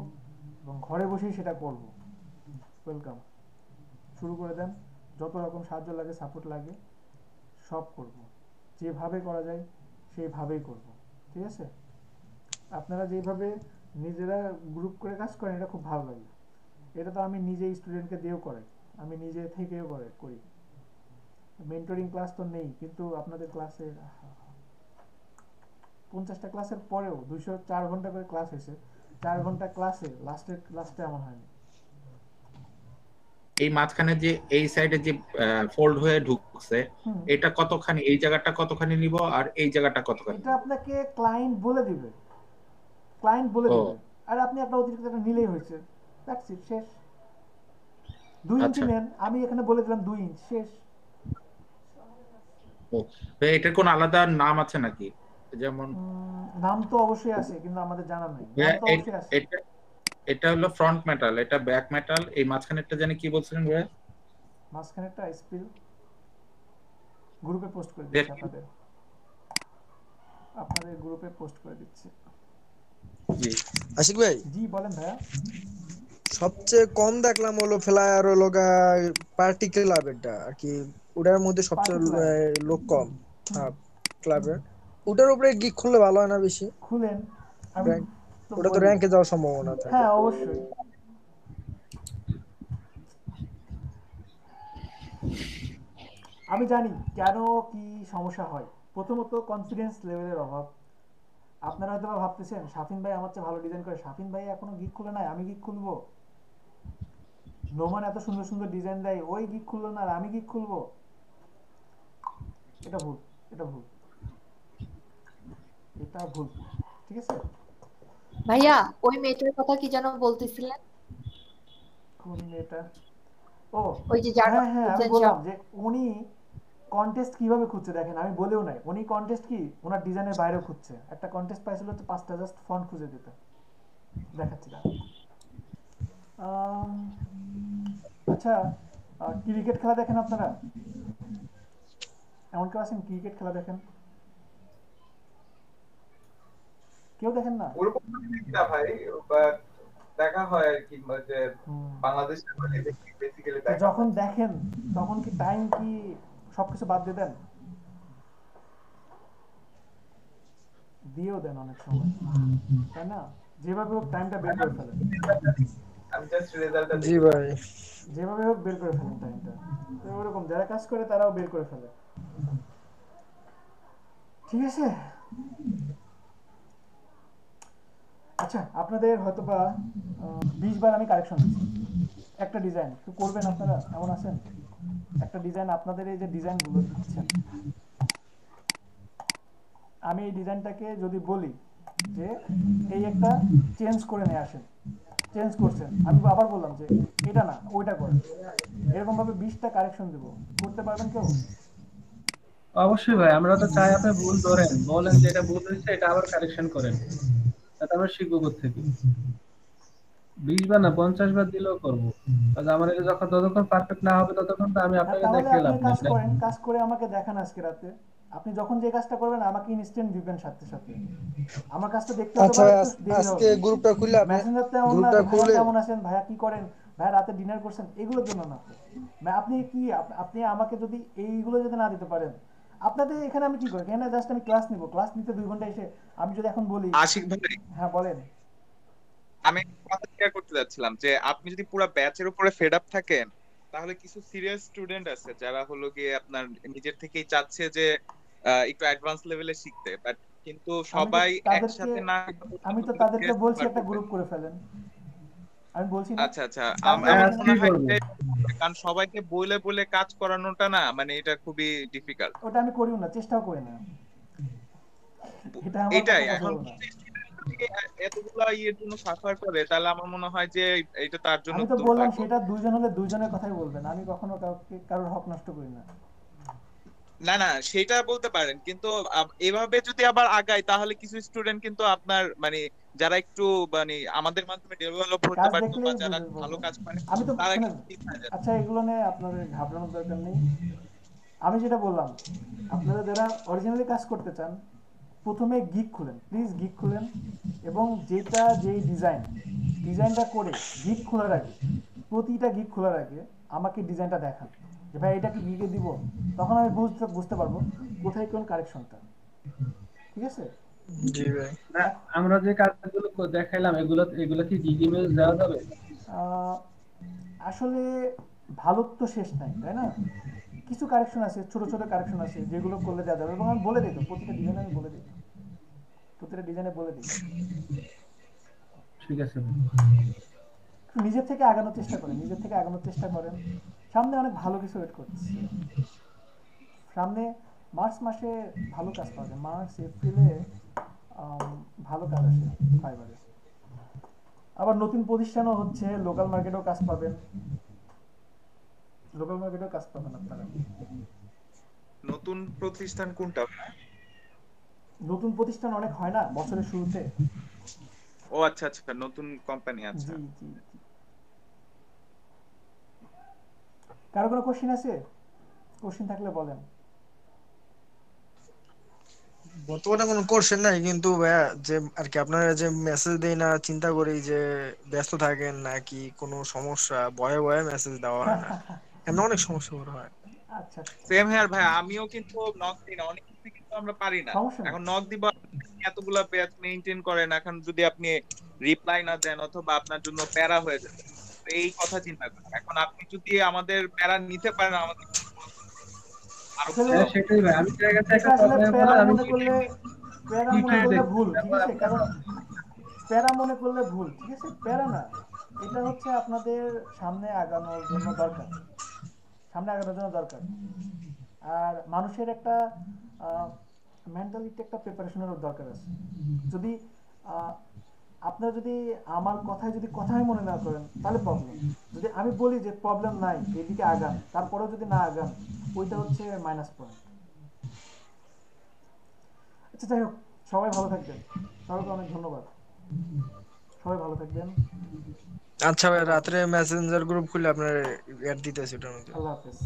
এবং ঘরে বসেই সেটা করব, ওয়েলকাম, শুরু করে দেন। যত রকম সাহায্য লাগে, সাপোর্ট লাগে, সব করব, যেভাবে করা যায় সেইভাবেই করব, ঠিক আছে? আপনারা যেভাবে নিজেরা গ্রুপ করে কাজ করেন এটা খুব ভালো লাগে। এটা তো আমি নিজেই স্টুডেন্টকে দিয়েও করাই, আমি নিজে থেকেও করি। মেন্টরিং ক্লাস তো নেই, কিন্তু আপনাদের ক্লাসে 50টা ক্লাসের পরেও 204 ঘন্টা করে ক্লাস হয়েছে, 4 ঘন্টা ক্লাসে লাস্টে এমন হয়নি। এই মাঝখানে যে এই সাইডে যে ফোল্ড হয়ে ঢুকছে, এটা কতখানি, এই জায়গাটা কতখানি নিব আর এই জায়গাটা কতখানি? এটা আপনাকে ক্লায়েন্ট বলে দিবে, ক্লায়েন্ট বলে দিবে, আর আপনি একটা অতিরিক্ত একটা নিলেই হয়েছে, দ্যাটস ইট, শেষ। 2 ইঞ্চি নেন, আমি এখানে বলে দিলাম 2 ইঞ্চ, শেষ। এটার কোন আলাদা নাম আছে নাকি? যেমন নাম তো অবশ্যই আছে, কিন্তু আমাদের জানা নাই, নাম তো অবশ্যই আছে। এটা হলো ফ্রন্ট মেটাল, এটা ব্যাক মেটাল, এই মাঝখানেরটা জানি কি বলছিলেন ভাই? মাঝখানেরটা স্পিল, গ্রুপে পোস্ট করে দিচ্ছি, আপনাদের গ্রুপে পোস্ট করে দিচ্ছি। জি আশিক ভাই, জি বলেন ভাইয়া। সবচেয়ে কম দেখলাম হলো ফ্লায়ার হলো পার্টি ক্লাবেরটা আর কি, ওটার মধ্যে সবচেয়ে লোক কম ক্লাবের, ওটার উপরে গিগ খুললে ভালো হয় না? বেশি খুলেন, আমি ওটা তো র‍্যাঙ্কে যাওয়ার সম্ভাবনা থাকে। হ্যাঁ অবশ্যই। আমি জানি কেন কি সমস্যা হয়। প্রথমত কনফিডেন্স লেভেলের অভাব। আপনারা হয়তো ভাবতেছেন শাফিন ভাই আমার চেয়ে ভালো ডিজাইন করে, শাফিন ভাই এখনো গিগ খুলে নাই, আমি গিগ খুলবো? নোমান এত সুন্দর সুন্দর ডিজাইন দেয়, ওই গিগ খুললো না আর আমি গিগ খুলবো? এটা ভুল, এটা ভুল, এটা ভুল, ঠিক আছে? ভাইয়া ওই মেয়েটার কথা কি যেন বলতেছিলেন? কোন মেয়েটা? ও ওই যে যার হ্যাঁ আমি বললাম যে উনি কন্টেস্ট কিভাবে খুঁজছে দেখেন, আমি বলেও নাই উনি কন্টেস্ট কি ওনার ডিজাইনের বাইরেও খুঁজছে। একটা কন্টেস্ট পাইছিল হচ্ছে 5টা জাস্ট ফন্ট খুঁজে দিতে, দেখাচ্ছি না। আচ্ছা, ক্রিকেট খেলা দেখেন আপনারা? এমন কেউ আছেন ক্রিকেট খেলা দেখেন? কেউ দেখেন না? ওরকম দেখি না ভাই, বাট দেখা হয় আর কি, যে বাংলাদেশের মানে দেখি বেসিক্যালি তো দেখা যখন হয়। দেখেন তখন কি টাইম কি সবকিছু বাদ দিয়ে দেন? দিয়েও দেন অনেক সময়, তাই না? যেভাবে হোক টাইমটা বের করে ফেলেন। আমি জাস্ট রেজাল্টটা জি দেখি। ভাই। যেভাবে হোক বের করে ফেলেন টাইমটা। তো ওরকম যারা কাজ করে তারাও বের করে ফেলে। ঠিক আছে? আচ্ছা, আপনাদের হয়তোবা 20 বার আমি কারেকশন দিচ্ছি একটা ডিজাইন, তো করবেন আপনারা? এমন আছেন? একটা ডিজাইন, আপনাদের এই যে ডিজাইনগুলো দিচ্ছেন, আমি এই ডিজাইনটাকে যদি বলি যে এই একটা চেঞ্জ করে নিয়ে আসেন, চেঞ্জ করছেন, আমি আবার বললাম যে এটা না ওইটা করেন, এরকম ভাবে 20টা কারেকশন দেব, করতে পারবেন কেউ? অবশ্যই ভাই, আমরা তো চাই আপনি ভুল ধরেন, বলেন যে এটা ভুল হয়েছে, এটা আবার কারেকশন করেন, তাতে আমরা শিখবো কোত্থেকে। 20 বার না 50 বার দিলেও করবো, কারণ আমার এটা যতক্ষণ পারফেক্ট না হবে ততক্ষণ তো আমি আপনাকে তাহলে দেখিয়ে আপনি লাভ নেই। কাজ করেন, কাজ করে আমাকে দেখান আজকে রাতে। আপনি যখন যে কাজটা করবেন আমাকে ইনস্ট্যান্ট দিবেন সাথে সাথে। আমার কাজটা দেখতে হতে আচ্ছা পারে ভাই, একটু দেরি আজকে হবে। গ্রুপটা খুলে আপনি মেসেঞ্জারতে এমন না গ্রুপটা যে ভাইয়া খুলে কেমন আছেন, ভাইয়া কি করেন, ভাইয়া রাতে ডিনার করছেন, এগুলোর জন্য না তো। আপনি কি আপনি আমাকে যদি এইগুলো যদি না দিতে পারেন, আপনাদের এখানে আমি কি করি? এখানে জাস্ট আমি ক্লাস নিব, ক্লাস নিতে 2 ঘন্টা এসে আমি যদি এখন বলি। আশিক ভাই, হ্যাঁ বলেন। আমি একটা কথা শেয়ার করতে যাচ্ছিলাম যে আপনি যদি পুরো ব্যাচের উপরে ফেড আপ থাকেন, তাহলে কিছু সিরিয়াস স্টুডেন্ট আছে যারা হলো গিয়ে আপনার নিজের থেকেই চাচ্ছে যে একটু অ্যাডভান্স লেভেলে শিখতে, বাট কিন্তু সবাই একসাথে না আমি তো তাদেরকে বলছি একটা গ্রুপ করে ফেলেন। আমি বলছি না? আচ্ছা আচ্ছা, আমার মনে হয় যে কারণ সবাইকে বলে বলে কাজ করানোটা না, মানে এটা খুবই ডিফিকাল্ট। ওটা আমি করিও না, চেষ্টাও করি না। এটা আমার এটাই কথা এখন না। এতগুলা ইয়ের জন্য সাফার করে, তাহলে আমার মনে হয় যে এটা তার জন্য আমি তো বললাম দুর্ভাগ্য। সেটা দুইজন হলে দুইজনের কথাই বলবেন, আমি কখনো কারোর হক নষ্ট করি না। না না, সেটা বলতে পারেন, কিন্তু এভাবে যদি আবার আগায় তাহলে কিছু স্টুডেন্ট কিন্তু আপনার মানে যারা একটু মানে আমাদের মাধ্যমে ডেভেলপ হতে কাজ পারতো বা দেখলেই যারা ভালো কাজ পারে আমি তো তারা শুনেন, কিন্তু পিছায় যাচ্ছে। আচ্ছা এগুলো নিয়ে আপনাদের ঘাবড়ানোর দরকার নেই। আমি যেটা বললাম, আপনারা যারা অরিজিনালি কাজ করতে চান প্রথমে গিগ খুলেন, প্লিজ গিগ খুলেন, এবং যেই ডিজাইনটা করে গিগ খোলার আগে, প্রতিটা গিগ খোলার আগে আমাকে ডিজাইনটা দেখান যে ভাই এটা কি গিগে দিব, তখন আমি বুঝতে পারবো কোথায় কোন কারেকশনটা। ঠিক আছে? জি ভাই। আমরা যে কাজগুলো দেখাইলাম এগুলো কি জিমেইল দেওয়া যাবে? আসলে ভালো তো শেষ নাই, তাই না? কিছু কারেকশন আছে, ছোট ছোট কারেকশন আছে যেগুলো করলে দেওয়া যাবে, এবং আমি বলে দিই তো প্রতিটা ডিজাইনে আমি বলে দিই, প্রতিটা ডিজাইনে বলে দিই। ঠিক আছে, নিজের থেকে আগানোর চেষ্টা করেন, নিজের থেকে আগানোর চেষ্টা করেন। সামনে অনেক ভালো কিছু ওয়েট করছে। সামনে মার্চ মাসে ভালো কাজ পাওয়া যায়, মার্চ এপ্রিলে ভালো কাজ আসে ফাইবারে। আবার নতুন প্রতিষ্ঠানও হচ্ছে, লোকাল মার্কেটেও কাজ পাবেন, লোকাল মার্কেটেও কাজ পাবেন আপনারা। নতুন প্রতিষ্ঠান কোনটা? নতুন প্রতিষ্ঠান অনেক হয় না বছরের শুরুতে। ও আচ্ছা আচ্ছা, নতুন কোম্পানি। আচ্ছা জি জি। কারো কোনো কোশ্চেন আছে? কোশ্চেন থাকলে বলেন। বর্তমানে কোনো কোশ্চেন নাই, কিন্তু ভাইয়া যে আর কি আপনারা যে মেসেজ দেই না, চিন্তা করি যে ব্যস্ত থাকেন নাকি কোনো সমস্যা, ভয়ে ভয়ে মেসেজ দেওয়া হয় না, এমন অনেক সমস্যা হয়। আচ্ছা, সেম হেয়ার ভাই, আমিও কিন্তু নক দিই না, অনেক কিছু কিন্তু আমরা পারি না। এখন নক দিব, এতগুলা ব্যাচ মেইনটেইন করেন, এখন যদি আপনি রিপ্লাই না দেন অথবা আপনার জন্য প্যারা হয়ে যাবে, এই কথা চিন্তা করেন। এখন আপনি যদি আমাদের প্যারা নিতে পারেন, আমাদের সেটাই ভাই, আমি জায়গাতে একটা আসলে প্রবলেম প্যারা বলে আমি মনে করলে ভুল, ঠিক আছে? কারণ প্যারা মনে করলে ভুল, ঠিক আছে? প্যারা না, এটা হচ্ছে আপনাদের সামনে আগানোর জন্য দরকার, সামনে আগানোর জন্য দরকার। আর মানুষের একটা মেন্টালিটি, একটা প্রিপারেশনের দরকার আছে। যদি আপনারা যদি আমার কথায় যদি কথাই মনে না করেন তাহলে প্রবলেম। যদি আমি বলি যে প্রবলেম নাই, এদিকে আগান, তারপরেও যদি না আগান, ওইটা হচ্ছে মাইনাস পয়েন্ট। আচ্ছা যাই হোক, সবাই ভালো থাকবেন, সবাইকে অনেক ধন্যবাদ। সবাই ভালো থাকবেন। আচ্ছা ভাই, রাত্রে মেসেঞ্জার গ্রুপ খুলে আপনার অ্যাড দিতেছি ওটার মধ্যে। আল্লাহ হাফেজ।